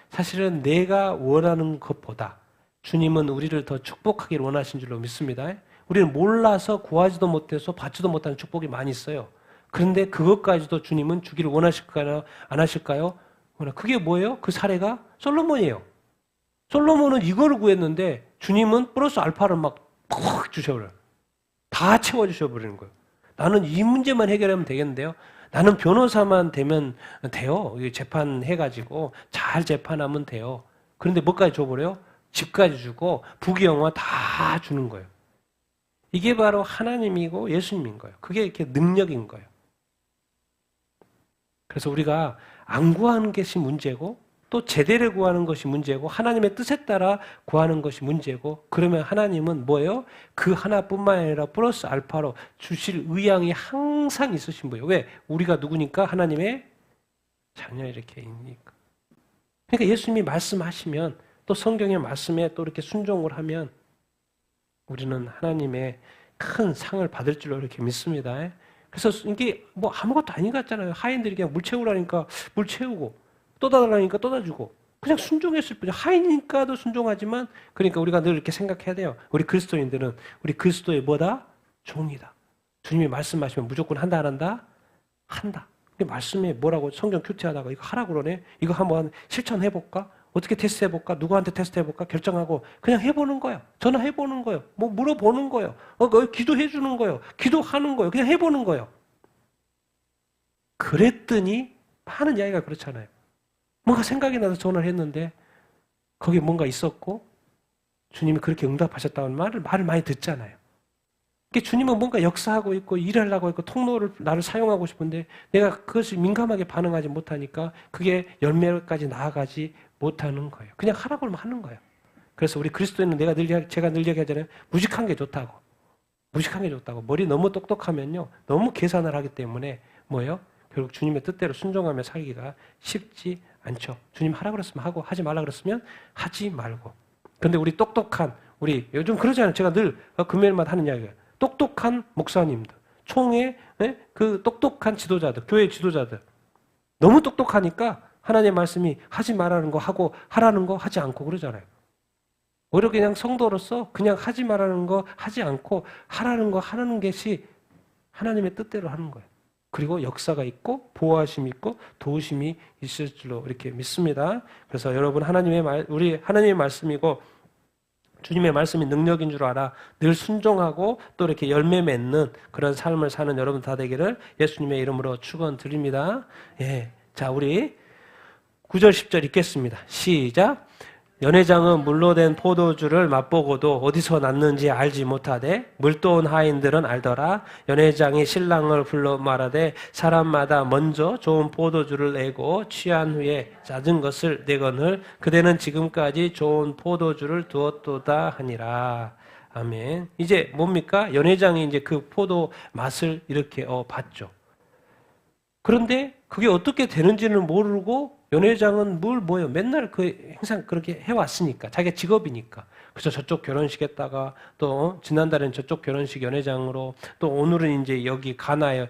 A: 사실은 내가 원하는 것보다 주님은 우리를 더 축복하기를 원하신 줄로 믿습니다. 우리는 몰라서 구하지도 못해서 받지도 못하는 축복이 많이 있어요. 그런데 그것까지도 주님은 주기를 원하실까요? 안 하실까요? 그게 뭐예요? 그 사례가 솔로몬이에요. 솔로몬은 이거를 구했는데 주님은 플러스 알파를 막 푹 주셔버려요. 다 채워주셔버리는 거예요. 나는 이 문제만 해결하면 되겠는데요. 나는 변호사만 되면 돼요. 재판해가지고 잘 재판하면 돼요. 그런데 뭐까지 줘버려요? 집까지 주고 부귀영화 다 주는 거예요. 이게 바로 하나님이고 예수님인 거예요. 그게 이렇게 능력인 거예요. 그래서 우리가 안 구하는 것이 문제고 또 제대로 구하는 것이 문제고 하나님의 뜻에 따라 구하는 것이 문제고 그러면 하나님은 뭐예요? 그 하나뿐만 아니라 플러스 알파로 주실 의향이 항상 있으신 거예요. 왜? 우리가 누구니까? 하나님의 자녀 이렇게 있으니까. 그러니까 예수님이 말씀하시면 또 성경의 말씀에 또 이렇게 순종을 하면 우리는 하나님의 큰 상을 받을 줄로 이렇게 믿습니다. 그래서 이게 뭐 아무것도 아닌 것 같잖아요. 하인들이 그냥 물 채우라니까 물 채우고 또 달라니까 또 다주고 그냥 순종했을 뿐이죠. 하인이니까도 순종하지만 그러니까 우리가 늘 이렇게 생각해야 돼요. 우리 그리스도인들은 우리 그리스도의 뭐다? 종이다. 주님이 말씀하시면 무조건 한다 안 한다? 한다. 말씀에 뭐라고 성경 큐티하다가 이거 하라고 그러네. 이거 한번 실천해볼까? 어떻게 테스트해볼까? 누구한테 테스트해볼까? 결정하고 그냥 해보는 거예요. 전화해보는 거예요. 뭐 물어보는 거예요. 기도해주는 거예요. 기도하는 거예요. 그냥 해보는 거예요. 그랬더니 많은 이야기가 그렇잖아요. 뭔가 생각이 나서 전화를 했는데 거기에 뭔가 있었고 주님이 그렇게 응답하셨다는 말을 많이 듣잖아요. 주님은 뭔가 역사하고 있고 일하려고 있고 통로를 나를 사용하고 싶은데 내가 그것을 민감하게 반응하지 못하니까 그게 열매까지 나아가지 못하는 거예요. 그냥 하라고 하면 하는 거예요. 그래서 우리 그리스도인은 제가 늘 얘기하잖아요. 무식한 게 좋다고. 무식한 게 좋다고. 머리 너무 똑똑하면요. 너무 계산을 하기 때문에 뭐예요? 결국 주님의 뜻대로 순종하며 살기가 쉽지 않죠. 주님 하라 그랬으면 하고 하지 말라 그랬으면 하지 말고. 근데 우리 똑똑한 우리 요즘 그러잖아요. 제가 늘 금요일마다 하는 이야기예요. 똑똑한 목사님들, 총회 그 똑똑한 지도자들, 교회 지도자들 너무 똑똑하니까 하나님의 말씀이 하지 말라는 거 하고 하라는 거 하지 않고 그러잖아요. 오히려 그냥 성도로서 그냥 하지 말라는 거 하지 않고 하라는 거 하는 것이 하나님의 뜻대로 하는 거예요. 그리고 역사가 있고 보호하심이 있고 도우심이 있을 줄로 이렇게 믿습니다. 그래서 여러분 우리 하나님의 말씀이고 주님의 말씀이 능력인 줄 알아 늘 순종하고 또 이렇게 열매 맺는 그런 삶을 사는 여러분 다 되기를 예수님의 이름으로 축원드립니다. 예, 자 우리 9절 10절 읽겠습니다. 시작. 연회장은 물로 된 포도주를 맛보고도 어디서 났는지 알지 못하되 물도온 하인들은 알더라. 연회장이 신랑을 불러 말하되 사람마다 먼저 좋은 포도주를 내고 취한 후에 잦은 것을 내거늘 그대는 지금까지 좋은 포도주를 두었도다 하니라. 아멘. 이제 뭡니까? 연회장이 이제 그 포도 맛을 이렇게 봤죠. 그런데 그게 어떻게 되는지는 모르고 연회장은 뭐예요? 맨날 항상 그렇게 해왔으니까. 자기가 직업이니까. 그래서 저쪽 결혼식 했다가 또 지난달엔 저쪽 결혼식 연회장으로 또 오늘은 이제 여기 가나에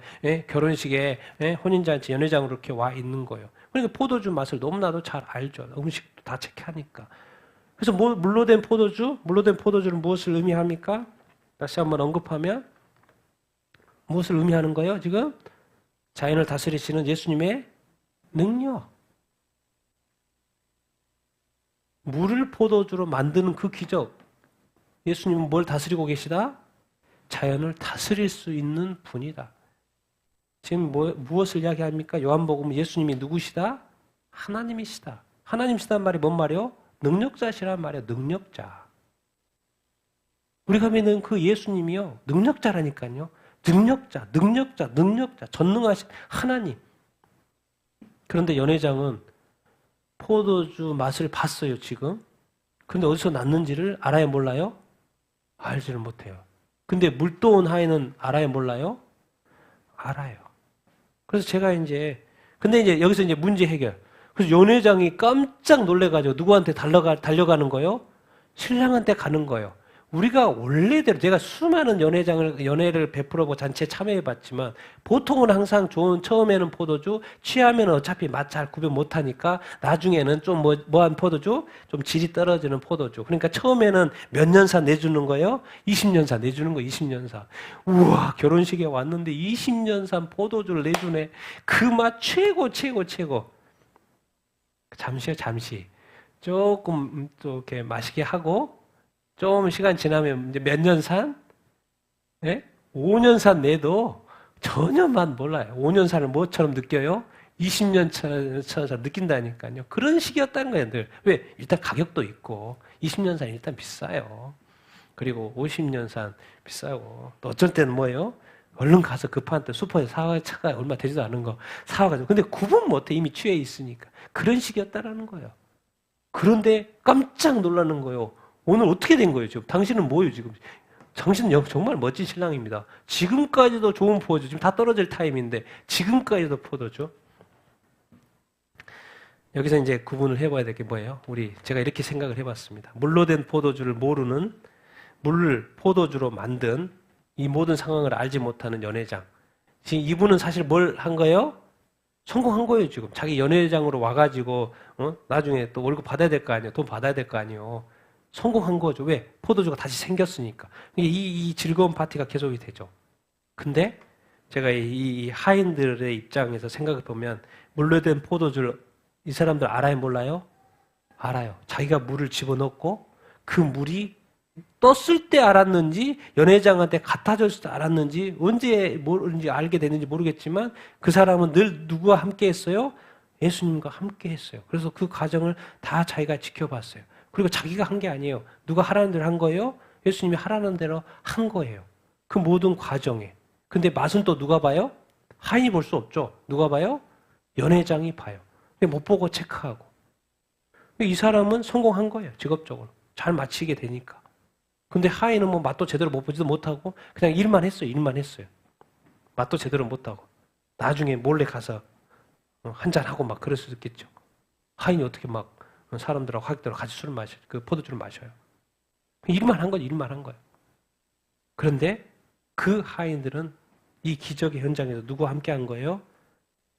A: 결혼식에 혼인잔치 연회장으로 이렇게 와 있는 거예요. 그러니까 포도주 맛을 너무나도 잘 알죠. 음식도 다 체크하니까. 그래서 물로 된 포도주는 무엇을 의미합니까? 다시 한번 언급하면 무엇을 의미하는 거예요? 지금 자연을 다스리시는 예수님의 능력. 물을 포도주로 만드는 그 기적. 예수님은 뭘 다스리고 계시다? 자연을 다스릴 수 있는 분이다. 지금 무엇을 이야기합니까? 요한복음 예수님이 누구시다? 하나님이시다. 하나님이시다는 말이 뭔 말이요? 능력자시란 말이에요. 능력자. 우리가 믿는 그 예수님이요. 능력자라니까요. 능력자. 전능하신 하나님. 그런데 연회장은 포도주 맛을 봤어요, 지금. 근데 어디서 났는지를 알아야 몰라요? 알지를 못해요. 근데 물도온 하인은 알아야 몰라요? 알아요. 그래서 제가 근데 이제 여기서 이제 문제 해결. 그래서 연회장이 깜짝 놀래가지고 누구한테 달려가는 거예요? 신랑한테 가는 거예요. 우리가 원래대로 제가 수많은 연회를 베풀어보고 잔치에 참여해봤지만 보통은 항상 처음에는 포도주, 취하면 어차피 맛 잘 구별 못하니까 나중에는 좀 뭐한 포도주? 좀 질이 떨어지는 포도주. 그러니까 처음에는 몇 년사 내주는 거예요? 20년사 내주는 거예요. 20년사. 우와, 결혼식에 왔는데 20년산 포도주를 내주네. 그 맛 최고. 잠시. 조금 또 이렇게 마시게 하고 좀 시간 지나면 이제 몇 년 산? 5년 산 내도 전혀 맛 몰라요. 5년 산을 뭐처럼 느껴요? 20년 차처럼 느낀다니까요. 그런 식이었다는 거예요, 늘. 왜? 일단 가격도 있고 20년 산 일단 비싸요. 그리고 50년 산 비싸고 또 어쩔 때는 뭐예요? 얼른 가서 급한 때 슈퍼에서 차가 얼마 되지도 않은 거 사와가지고 근데 구분 못해. 이미 취해 있으니까. 그런 식이었다라는 거예요. 그런데 깜짝 놀라는 거예요. 오늘 어떻게 된 거예요, 지금? 당신은 뭐예요, 지금? 당신은 정말 멋진 신랑입니다. 지금까지도 좋은 포도주, 지금 다 떨어질 타임인데, 지금까지도 포도주. 여기서 이제 구분을 해봐야 될 게 뭐예요? 제가 이렇게 생각을 해봤습니다. 물로 된 포도주를 모르는, 물을 포도주로 만든 이 모든 상황을 알지 못하는 연회장. 지금 이분은 사실 뭘 한 거예요? 성공한 거예요, 지금. 자기 연회장으로 와가지고, 나중에 또 월급 받아야 될 거 아니에요? 돈 받아야 될 거 아니에요? 성공한 거죠. 왜? 포도주가 다시 생겼으니까. 이 즐거운 파티가 계속이 되죠. 근데 제가 이 하인들의 입장에서 생각해 보면 물로 된 포도주를 이 사람들 알아요, 몰라요? 알아요. 자기가 물을 집어넣고 그 물이 떴을 때 알았는지 연회장한테 갖다 줬을 때 알았는지 언제 뭐인지 알게 됐는지 모르겠지만 그 사람은 늘 누구와 함께 했어요? 예수님과 함께 했어요. 그래서 그 과정을 다 자기가 지켜봤어요. 그리고 자기가 한 게 아니에요. 누가 하라는 대로 한 거예요? 예수님이 하라는 대로 한 거예요. 그 모든 과정에. 근데 맛은 또 누가 봐요? 하인이 볼 수 없죠. 누가 봐요? 연회장이 봐요. 근데 못 보고 체크하고. 이 사람은 성공한 거예요. 직업적으로. 잘 마치게 되니까. 근데 하인은 뭐 맛도 제대로 못 보지도 못하고 그냥 일만 했어요. 맛도 제대로 못하고. 나중에 몰래 가서 한잔하고 막 그럴 수도 있겠죠. 하인이 어떻게 막 사람들하고 하객들하고 같이 술을 그 포도주를 마셔요. 일만 한 거예요. 그런데 그 하인들은 이 기적의 현장에서 누구와 함께 한 거예요?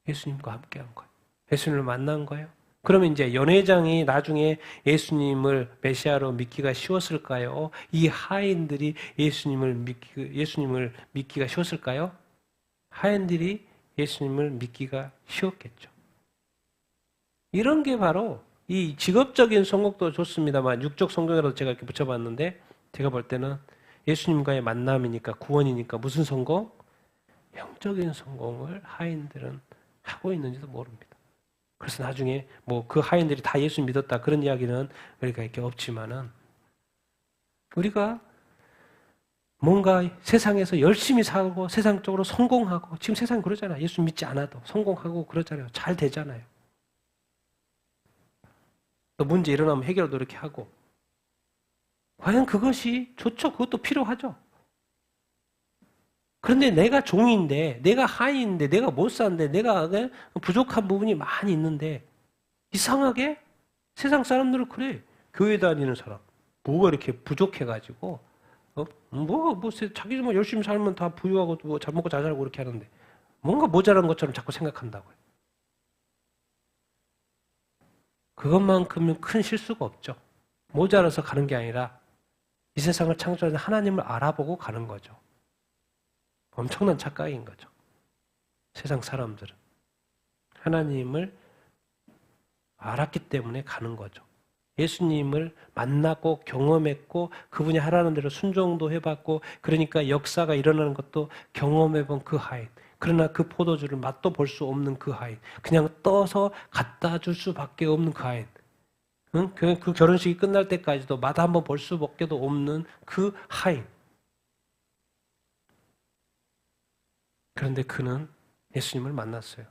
A: 예수님과 함께 한 거예요. 예수님을 만난 거예요. 그러면 이제 연회장이 나중에 예수님을 메시아로 믿기가 쉬웠을까요? 이 하인들이 예수님을 믿기가 쉬웠을까요? 하인들이 예수님을 믿기가 쉬웠겠죠. 이런 게 바로 이 직업적인 성공도 좋습니다만 육적 성공이라도 제가 이렇게 붙여봤는데 제가 볼 때는 예수님과의 만남이니까 구원이니까 무슨 성공? 영적인 성공을 하인들은 하고 있는지도 모릅니다. 그래서 나중에 뭐 그 하인들이 다 예수 믿었다 그런 이야기는 우리가 이렇게 없지만은 우리가 뭔가 세상에서 열심히 살고 세상적으로 성공하고 지금 세상 그러잖아요. 예수 믿지 않아도 성공하고 그러잖아요. 잘 되잖아요. 또 문제 일어나면 해결도 이렇게 하고 과연 그것이 좋죠. 그것도 필요하죠. 그런데 내가 종인데 내가 하인인데 내가 못 사는데 내가 부족한 부분이 많이 있는데 이상하게 세상 사람들은 그래. 교회 다니는 사람. 뭐가 이렇게 부족해가지고, 자기 뭐 열심히 살면 다 부유하고 뭐 잘 먹고 잘 살고 그렇게 하는데, 뭔가 모자란 것처럼 자꾸 생각한다고요. 그것만큼은 큰 실수가 없죠. 모자라서 가는 게 아니라 이 세상을 창조하신 하나님을 알아보고 가는 거죠. 엄청난 착각인 거죠. 세상 사람들은. 하나님을 알았기 때문에 가는 거죠. 예수님을 만나고 경험했고 그분이 하라는 대로 순종도 해봤고 그러니까 역사가 일어나는 것도 경험해본 그 하인. 그러나 그 포도주를 맛도 볼 수 없는 그 하인. 그냥 떠서 갖다 줄 수밖에 없는 그 하인. 응? 그 결혼식이 끝날 때까지도 맛 한번 볼 수밖에 없는 그 하인. 그런데 그는 예수님을 만났어요.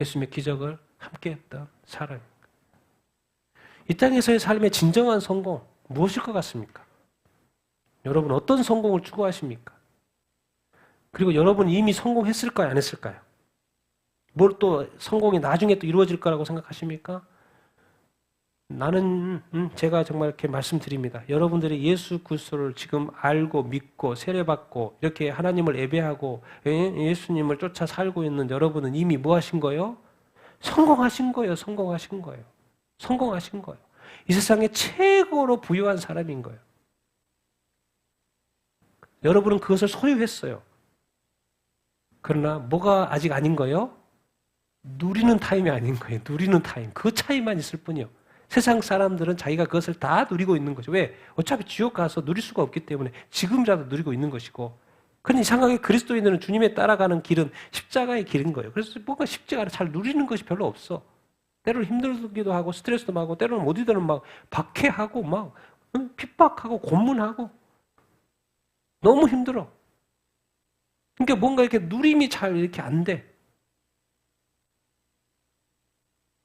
A: 예수님의 기적을 함께했던 사람입니다. 이 땅에서의 삶의 진정한 성공 무엇일 것 같습니까? 여러분 어떤 성공을 추구하십니까? 그리고 여러분 이미 성공했을까요? 안 했을까요? 뭘 또 성공이 나중에 또 이루어질 거라고 생각하십니까? 나는 제가 정말 이렇게 말씀드립니다. 여러분들이 예수 그리스도를 지금 알고 믿고 세례받고 이렇게 하나님을 예배하고 예수님을 쫓아 살고 있는 여러분은 이미 뭐 하신 거예요? 성공하신 거예요. 성공하신 거예요. 성공하신 거예요. 이 세상에 최고로 부유한 사람인 거예요. 여러분은 그것을 소유했어요. 그러나 뭐가 아직 아닌 거예요? 누리는 타임이 아닌 거예요. 누리는 타임. 그 차이만 있을 뿐이요. 세상 사람들은 자기가 그것을 다 누리고 있는 거죠. 왜? 어차피 지옥 가서 누릴 수가 없기 때문에 지금이라도 누리고 있는 것이고. 그런데 이상하게 그리스도인들은 주님에 따라가는 길은 십자가의 길인 거예요. 그래서 뭔가 십자가를 잘 누리는 것이 별로 없어. 때로는 힘들기도 하고 스트레스도 많고 때로는 어디든 막 박해하고 막 핍박하고 고문하고 너무 힘들어. 그러니까 뭔가 이렇게 누림이 잘 이렇게 안 돼.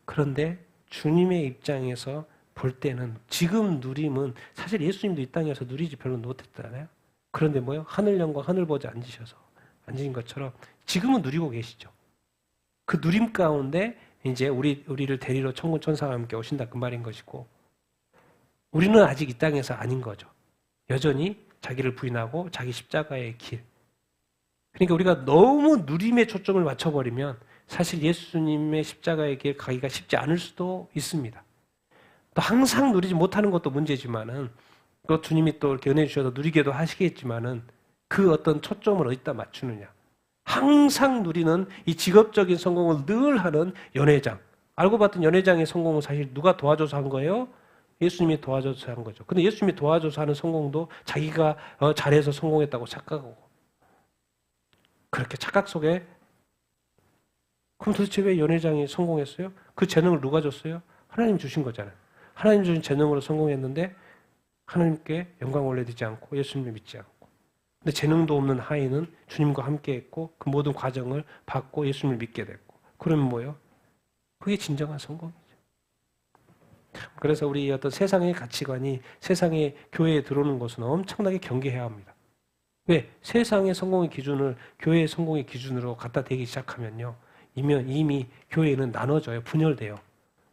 A: 그런데 주님의 입장에서 볼 때는 지금 누림은 사실 예수님도 이 땅에서 누리지 별로 못했잖아요. 그런데 뭐요? 하늘 영광 하늘 보좌 앉으신 것처럼 지금은 누리고 계시죠. 그 누림 가운데 이제 우리를 데리러 천군 천사와 함께 오신다 그 말인 것이고 우리는 아직 이 땅에서 아닌 거죠. 여전히 자기를 부인하고 자기 십자가의 길. 그러니까 우리가 너무 누림에 초점을 맞춰버리면 사실 예수님의 십자가의 길 가기가 쉽지 않을 수도 있습니다. 또 항상 누리지 못하는 것도 문제지만은 또 주님이 또 이렇게 은혜 주셔서 누리게도 하시겠지만은 그 어떤 초점을 어디다 맞추느냐. 항상 누리는 이 직업적인 성공을 늘 하는 연회장. 알고 봤더니 연회장의 성공은 사실 누가 도와줘서 한 거예요? 예수님이 도와줘서 한 거죠. 근데 예수님이 도와줘서 하는 성공도 자기가 잘해서 성공했다고 착각하고 그렇게 착각 속에 그럼 도대체 왜 연회장이 성공했어요? 그 재능을 누가 줬어요? 하나님 주신 거잖아요. 하나님 주신 재능으로 성공했는데 하나님께 영광 올려드리지 않고 예수님을 믿지 않고 근데 재능도 없는 하인은 주님과 함께 했고 그 모든 과정을 받고 예수님을 믿게 됐고 그러면 뭐예요? 그게 진정한 성공이죠. 그래서 우리 어떤 세상의 가치관이 세상의 교회에 들어오는 것은 엄청나게 경계해야 합니다. 왜? 세상의 성공의 기준을 교회의 성공의 기준으로 갖다 대기 시작하면요. 이미 교회는 나눠져요. 분열돼요.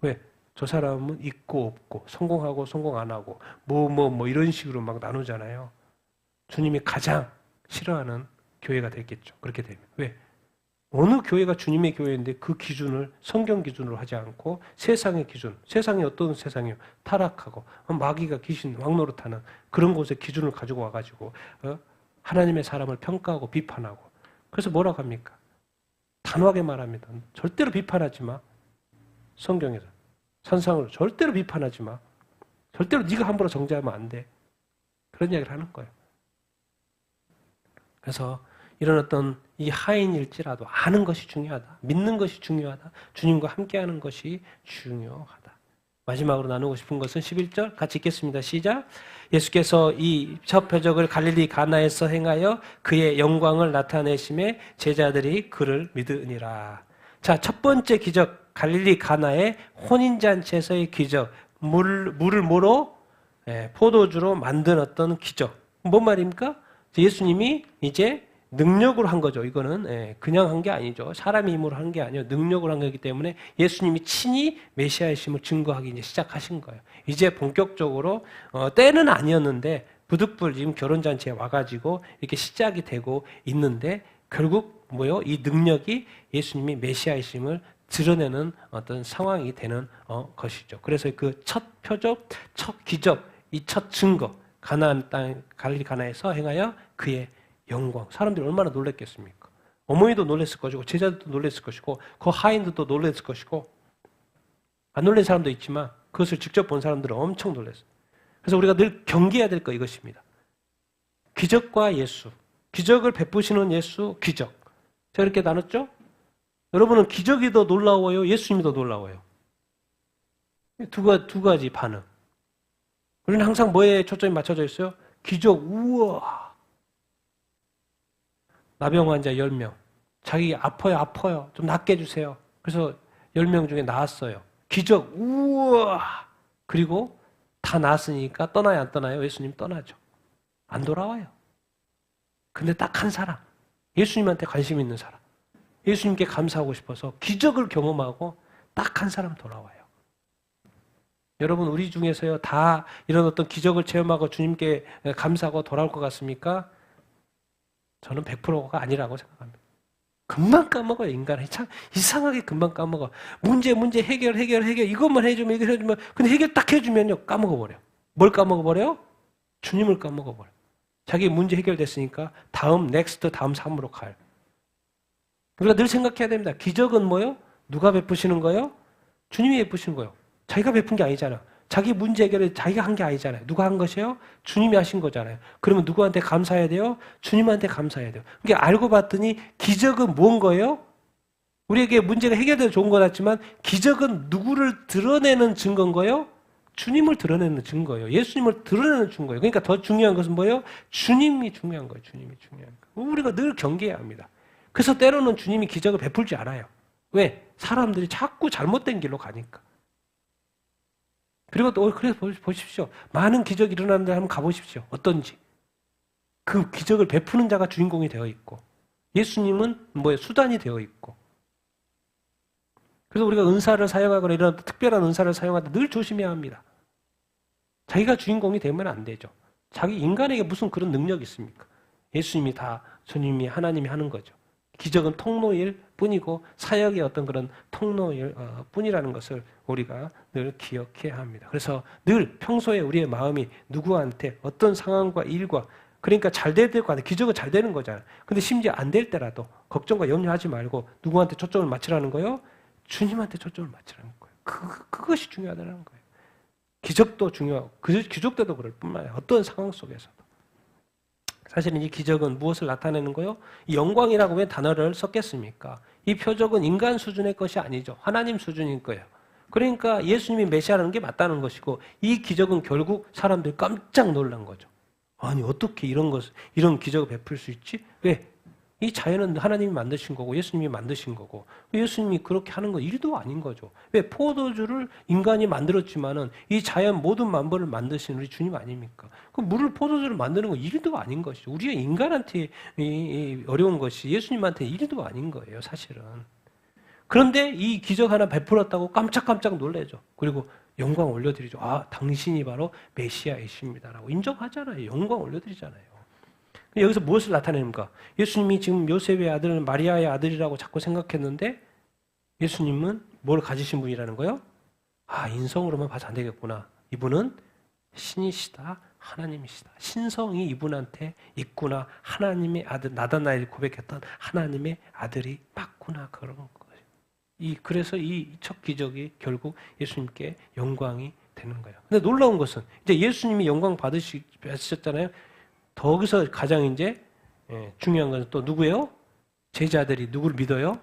A: 왜? 저 사람은 있고 없고 성공하고 성공 안 하고 뭐 이런 식으로 막 나누잖아요. 주님이 가장 싫어하는 교회가 됐겠죠. 그렇게 되면. 왜? 어느 교회가 주님의 교회인데 그 기준을 성경 기준으로 하지 않고 세상의 기준, 세상이 어떤 세상이요? 타락하고 마귀가 귀신 왕노릇하는 그런 곳의 기준을 가지고 와가지고 하나님의 사람을 평가하고 비판하고 그래서 뭐라고 합니까? 단호하게 말합니다. 절대로 비판하지 마. 성경에서. 선상으로 절대로 비판하지 마. 절대로 네가 함부로 정죄하면 안 돼. 그런 이야기를 하는 거예요. 그래서 이런 어떤 이 하인일지라도 아는 것이 중요하다. 믿는 것이 중요하다. 주님과 함께하는 것이 중요하다. 마지막으로 나누고 싶은 것은 11절 같이 읽겠습니다. 시작. 예수께서 이 첫 표적을 갈릴리 가나에서 행하여 그의 영광을 나타내심에 제자들이 그를 믿으니라. 자, 첫 번째 기적 갈릴리 가나의 혼인잔치에서의 기적 물을 뭐로? 포도주로 만든 어떤 기적. 뭔 말입니까? 예수님이 이제 능력으로 한 거죠. 이거는 그냥 한 게 아니죠. 사람의 힘으로 한 게 아니에요. 능력으로 한 거기 때문에 예수님이 친히 메시아이심을 증거하기 이제 시작하신 거예요. 이제 본격적으로 때는 아니었는데 부득불 지금 결혼잔치에 와가지고 이렇게 시작이 되고 있는데 결국 뭐요? 이 능력이 예수님이 메시아이심을 드러내는 어떤 상황이 되는 것이죠. 그래서 그 첫 표적, 첫 기적, 이 첫 증거, 가나안 땅 갈릴리 가나에서 행하여 그의 영광. 사람들이 얼마나 놀랐겠습니까? 어머니도 놀랐을 것이고 제자들도 놀랐을 것이고 그 하인들도 놀랐을 것이고 안 놀란 사람도 있지만 그것을 직접 본 사람들은 엄청 놀랐어요. 그래서 우리가 늘 경계해야 될 거 이것입니다. 기적과 예수. 기적을 베푸시는 예수, 기적. 제가 이렇게 나눴죠? 여러분은 기적이 더 놀라워요? 예수님이 더 놀라워요? 두 가지 반응. 우리는 항상 뭐에 초점이 맞춰져 있어요? 기적, 우와. 나병 환자 10명. 자기 아파요. 좀 낫게 해주세요. 그래서 10명 중에 나았어요. 기적, 우와. 그리고 다 나았으니까 떠나요, 안 떠나요? 예수님 떠나죠. 안 돌아와요. 근데 딱 한 사람. 예수님한테 관심 있는 사람. 예수님께 감사하고 싶어서 기적을 경험하고 딱 한 사람 돌아와요. 여러분 우리 중에서요 다 이런 어떤 기적을 체험하고 주님께 감사하고 돌아올 것 같습니까? 저는 100%가 아니라고 생각합니다. 금방 까먹어요. 인간이 참 이상하게 금방 까먹어. 문제 해결 이것만 해주면 이거 해주면 근데 해결 딱 해주면요 까먹어버려. 뭘 까먹어버려요? 주님을 까먹어버려. 자기 문제 해결됐으니까 다음 삶으로 가요. 우리가 늘 생각해야 됩니다. 기적은 뭐요? 누가 베푸시는 거예요? 주님이 베푸시는 거예요. 자기가 베푼 게 아니잖아. 자기 문제 해결을 자기가 한 게 아니잖아요. 누가 한 것이에요? 주님이 하신 거잖아요. 그러면 누구한테 감사해야 돼요? 주님한테 감사해야 돼요. 그러니까 알고 봤더니 기적은 뭔 거예요? 우리에게 문제가 해결돼서 좋은 거 같지만 기적은 누구를 드러내는 증거인 거예요? 주님을 드러내는 증거예요. 예수님을 드러내는 증거예요. 그러니까 더 중요한 것은 뭐예요? 주님이 중요한 거예요. 주님이 중요한 거예요. 우리가 늘 경계해야 합니다. 그래서 때로는 주님이 기적을 베풀지 않아요. 왜? 사람들이 자꾸 잘못된 길로 가니까. 그리고 또 그래서 보십시오. 많은 기적이 일어나는 데 한번 가보십시오. 어떤지. 그 기적을 베푸는 자가 주인공이 되어 있고 예수님은 뭐예요? 수단이 되어 있고. 그래서 우리가 은사를 사용하거나 이런 특별한 은사를 사용할 때 늘 조심해야 합니다. 자기가 주인공이 되면 안 되죠. 자기 인간에게 무슨 그런 능력이 있습니까? 예수님이 다 주님이 하나님이 하는 거죠. 기적은 통로일 뿐이고 사역의 어떤 그런 통로일 뿐이라는 것을 우리가 늘 기억해야 합니다. 그래서 늘 평소에 우리의 마음이 누구한테 어떤 상황과 일과 그러니까 잘 될 것 같아. 기적은 잘 되는 거잖아요. 근데 심지어 안 될 때라도 걱정과 염려하지 말고 누구한테 초점을 맞추라는 거예요? 주님한테 초점을 맞추라는 거예요. 그것이 중요하다는 거예요. 기적도 중요하고 기적 때도 그럴 뿐만 아니라 어떤 상황 속에서도. 사실은 이 기적은 무엇을 나타내는 거요? 이 영광이라고 왜 단어를 썼겠습니까? 이 표적은 인간 수준의 것이 아니죠. 하나님 수준인 거예요. 그러니까 예수님이 메시아라는 게 맞다는 것이고 이 기적은 결국 사람들이 깜짝 놀란 거죠. 아니 어떻게 이런 기적을 베풀 수 있지? 왜? 이 자연은 하나님이 만드신 거고 예수님이 만드신 거고 예수님이 그렇게 하는 건 일도 아닌 거죠. 왜? 포도주를 인간이 만들었지만은 이 자연 모든 만물을 만드신 우리 주님 아닙니까? 그 물을 포도주를 만드는 건 일도 아닌 것이죠. 우리가 인간한테 이 어려운 것이 예수님한테 일도 아닌 거예요, 사실은. 그런데 이 기적 하나 베풀었다고 깜짝깜짝 놀라죠. 그리고 영광 올려드리죠. 아, 당신이 바로 메시아이십니다라고 인정하잖아요. 영광 올려드리잖아요. 여기서 무엇을 나타냅니까? 예수님이 지금 요셉의 아들, 마리아의 아들이라고 자꾸 생각했는데 예수님은 뭘 가지신 분이라는 거예요? 아, 인성으로만 봐서 안 되겠구나. 이분은 신이시다. 하나님이시다. 신성이 이분한테 있구나. 하나님의 아들, 나다나엘이 고백했던 하나님의 아들이 맞구나. 그런 거예요. 그래서 이 첫 기적이 결국 예수님께 영광이 되는 거예요. 근데 놀라운 것은 이제 예수님이 영광 받으셨잖아요. 거기서 가장 이제 중요한 것은 또 누구예요? 제자들이 누구를 믿어요?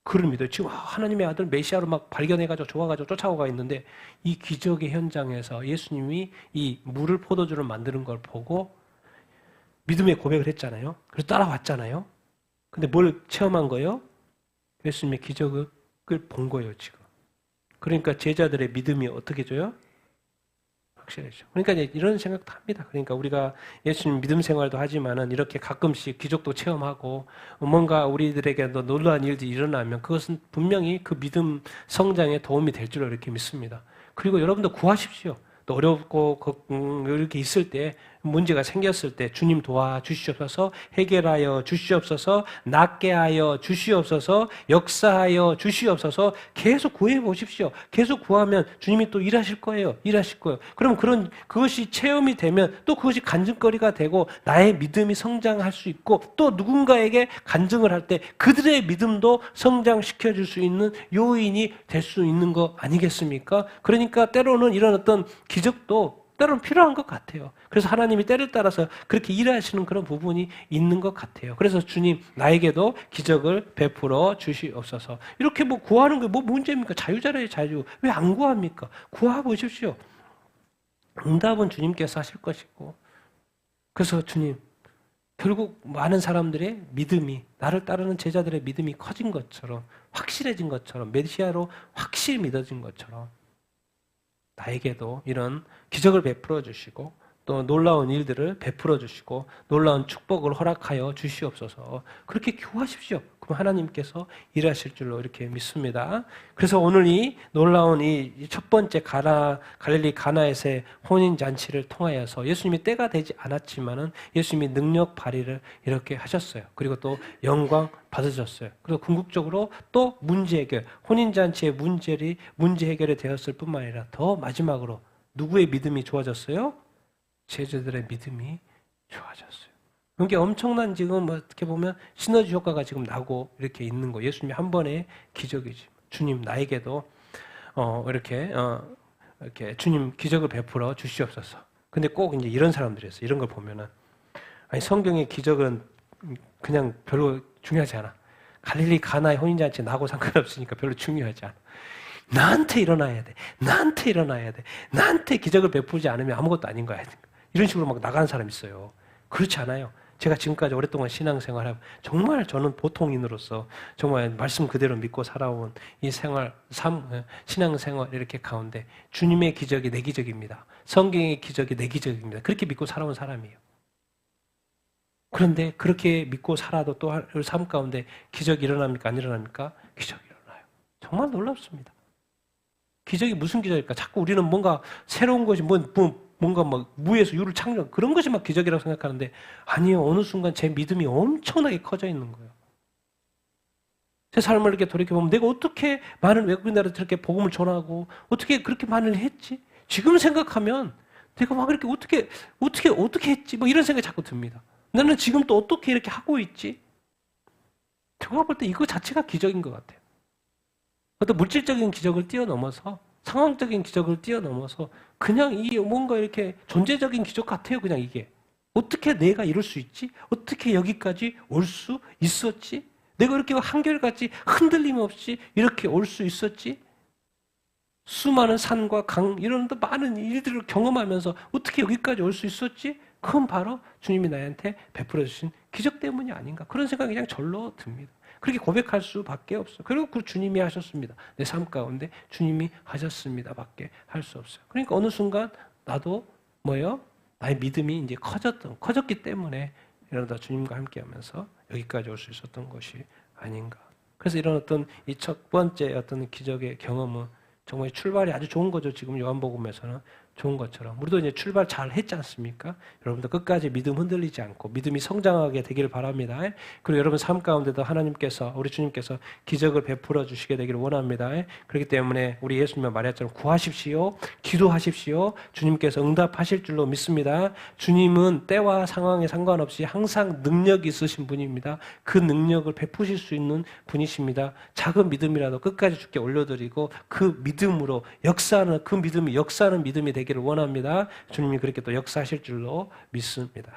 A: 그를 믿어요. 지금 하나님의 아들 메시아로 막 발견해가지고 좋아가지고 쫓아오가 있는데 이 기적의 현장에서 예수님이 이 물을 포도주로 만드는 걸 보고 믿음의 고백을 했잖아요. 그래서 따라왔잖아요. 근데 뭘 체험한 거예요? 예수님의 기적을 본 거예요, 지금. 그러니까 제자들의 믿음이 어떻게 줘요? 확실해져. 그러니까 이제 이런 생각도 합니다. 그러니까 우리가 예수님 믿음 생활도 하지만은 이렇게 가끔씩 기적도 체험하고 뭔가 우리들에게 놀라운 일들이 일어나면 그것은 분명히 그 믿음 성장에 도움이 될 줄로 이렇게 믿습니다. 그리고 여러분도 구하십시오. 또 어렵고 이렇게 있을 때 문제가 생겼을 때 주님 도와주시옵소서, 해결하여 주시옵소서, 낫게 하여 주시옵소서, 역사하여 주시옵소서. 계속 구해 보십시오. 계속 구하면 주님이 또 일하실 거예요. 일하실 거예요. 그럼 그것이 체험이 되면 또 그것이 간증거리가 되고 나의 믿음이 성장할 수 있고 또 누군가에게 간증을 할 때 그들의 믿음도 성장시켜 줄 수 있는 요인이 될 수 있는 거 아니겠습니까? 그러니까 때로는 이런 어떤 기적도 때로는 필요한 것 같아요. 그래서 하나님이 때를 따라서 그렇게 일하시는 그런 부분이 있는 것 같아요. 그래서 주님 나에게도 기적을 베풀어 주시옵소서. 이렇게 뭐 구하는 게 뭐 문제입니까? 자유잖아요, 자유. 왜 안 구합니까? 구하 보십시오. 응답은 주님께서 하실 것이고. 그래서 주님 결국 많은 사람들의 믿음이 나를 따르는 제자들의 믿음이 커진 것처럼 확실해진 것처럼 메시아로 확실히 믿어진 것처럼 나에게도 이런 기적을 베풀어 주시고 또 놀라운 일들을 베풀어 주시고 놀라운 축복을 허락하여 주시옵소서. 그렇게 기도하십시오. 그럼 하나님께서 일하실 줄로 이렇게 믿습니다. 그래서 오늘 이 놀라운 이 첫 번째 갈릴리 가나에서의 혼인 잔치를 통하여서 예수님이 때가 되지 않았지만은 예수님이 능력 발휘를 이렇게 하셨어요. 그리고 또 영광 받으셨어요. 그리고 궁극적으로 또 문제 해결, 혼인 잔치의 문제 해결이 되었을 뿐만 아니라 더 마지막으로 누구의 믿음이 좋아졌어요? 제자들의 믿음이 좋아졌어요. 그게 엄청난 지금 어떻게 보면 시너지 효과가 지금 나고 이렇게 있는 거. 예수님이 한 번의 기적이지. 주님 나에게도 이렇게 주님 기적을 베풀어 주시옵소서. 근데 꼭 이제 이런 사람들이었어요. 이런 걸 보면은 아니 성경의 기적은 그냥 별로 중요하지 않아. 갈릴리 가나의 혼인잔치 나하고 상관없으니까 별로 중요하지 않아. 나한테 일어나야 돼. 나한테 일어나야 돼. 나한테 기적을 베풀지 않으면 아무것도 아닌 거야. 이런 식으로 막 나가는 사람이 있어요. 그렇지 않아요. 제가 지금까지 오랫동안 신앙생활하고 정말 저는 보통인으로서 정말 말씀 그대로 믿고 살아온 이 신앙생활 이렇게 가운데 주님의 기적이 내 기적입니다. 성경의 기적이 내 기적입니다. 그렇게 믿고 살아온 사람이에요. 그런데 그렇게 믿고 살아도 또 삶 가운데 기적이 일어납니까? 안 일어납니까? 기적이 일어나요. 정말 놀랍습니다. 기적이 무슨 기적일까? 자꾸 우리는 뭔가 새로운 것이 뭔가 막 무에서 유를 창조 그런 것이 막 기적이라고 생각하는데 아니요. 어느 순간 제 믿음이 엄청나게 커져 있는 거예요. 제 삶을 이렇게 돌이켜보면 내가 어떻게 많은 외국인 나라에 저렇게 복음을 전하고 어떻게 그렇게 많이 했지? 지금 생각하면 내가 막 이렇게 어떻게 했지? 뭐 이런 생각이 자꾸 듭니다. 나는 지금 또 어떻게 이렇게 하고 있지? 제가 볼 때 이거 자체가 기적인 것 같아요. 어떤 물질적인 기적을 뛰어넘어서 상황적인 기적을 뛰어넘어서 그냥 이 뭔가 이렇게 존재적인 기적 같아요. 그냥 이게. 어떻게 내가 이럴 수 있지? 어떻게 여기까지 올 수 있었지? 내가 이렇게 한결같이 흔들림 없이 이렇게 올 수 있었지? 수많은 산과 강 이런 데 많은 일들을 경험하면서 어떻게 여기까지 올 수 있었지? 그건 바로 주님이 나한테 베풀어 주신 기적 때문이 아닌가. 그런 생각이 그냥 절로 듭니다. 그렇게 고백할 수밖에 없어요. 그리고 그 주님이 하셨습니다. 내 삶 가운데 주님이 하셨습니다. 밖에 할 수 없어요. 그러니까 어느 순간 나도 나의 믿음이 이제 커졌기 때문에 이러다 주님과 함께 하면서 여기까지 올 수 있었던 것이 아닌가. 그래서 이런 어떤 이 첫 번째 어떤 기적의 경험은 정말 출발이 아주 좋은 거죠. 지금 요한복음에서는 좋은 것처럼. 우리도 이제 출발 잘 했지 않습니까? 여러분도 끝까지 믿음 흔들리지 않고 믿음이 성장하게 되기를 바랍니다. 그리고 여러분 삶 가운데도 하나님께서, 우리 주님께서 기적을 베풀어 주시게 되기를 원합니다. 그렇기 때문에 우리 예수님의 말했처럼 구하십시오. 기도하십시오. 주님께서 응답하실 줄로 믿습니다. 주님은 때와 상황에 상관없이 항상 능력이 있으신 분입니다. 그 능력을 베푸실 수 있는 분이십니다. 작은 믿음이라도 끝까지 주께 올려드리고 그 믿음으로 역사하는 그 믿음이 역사하는 믿음이 되기를 원합니다. 주님이 그렇게 또 역사하실 줄로 믿습니다.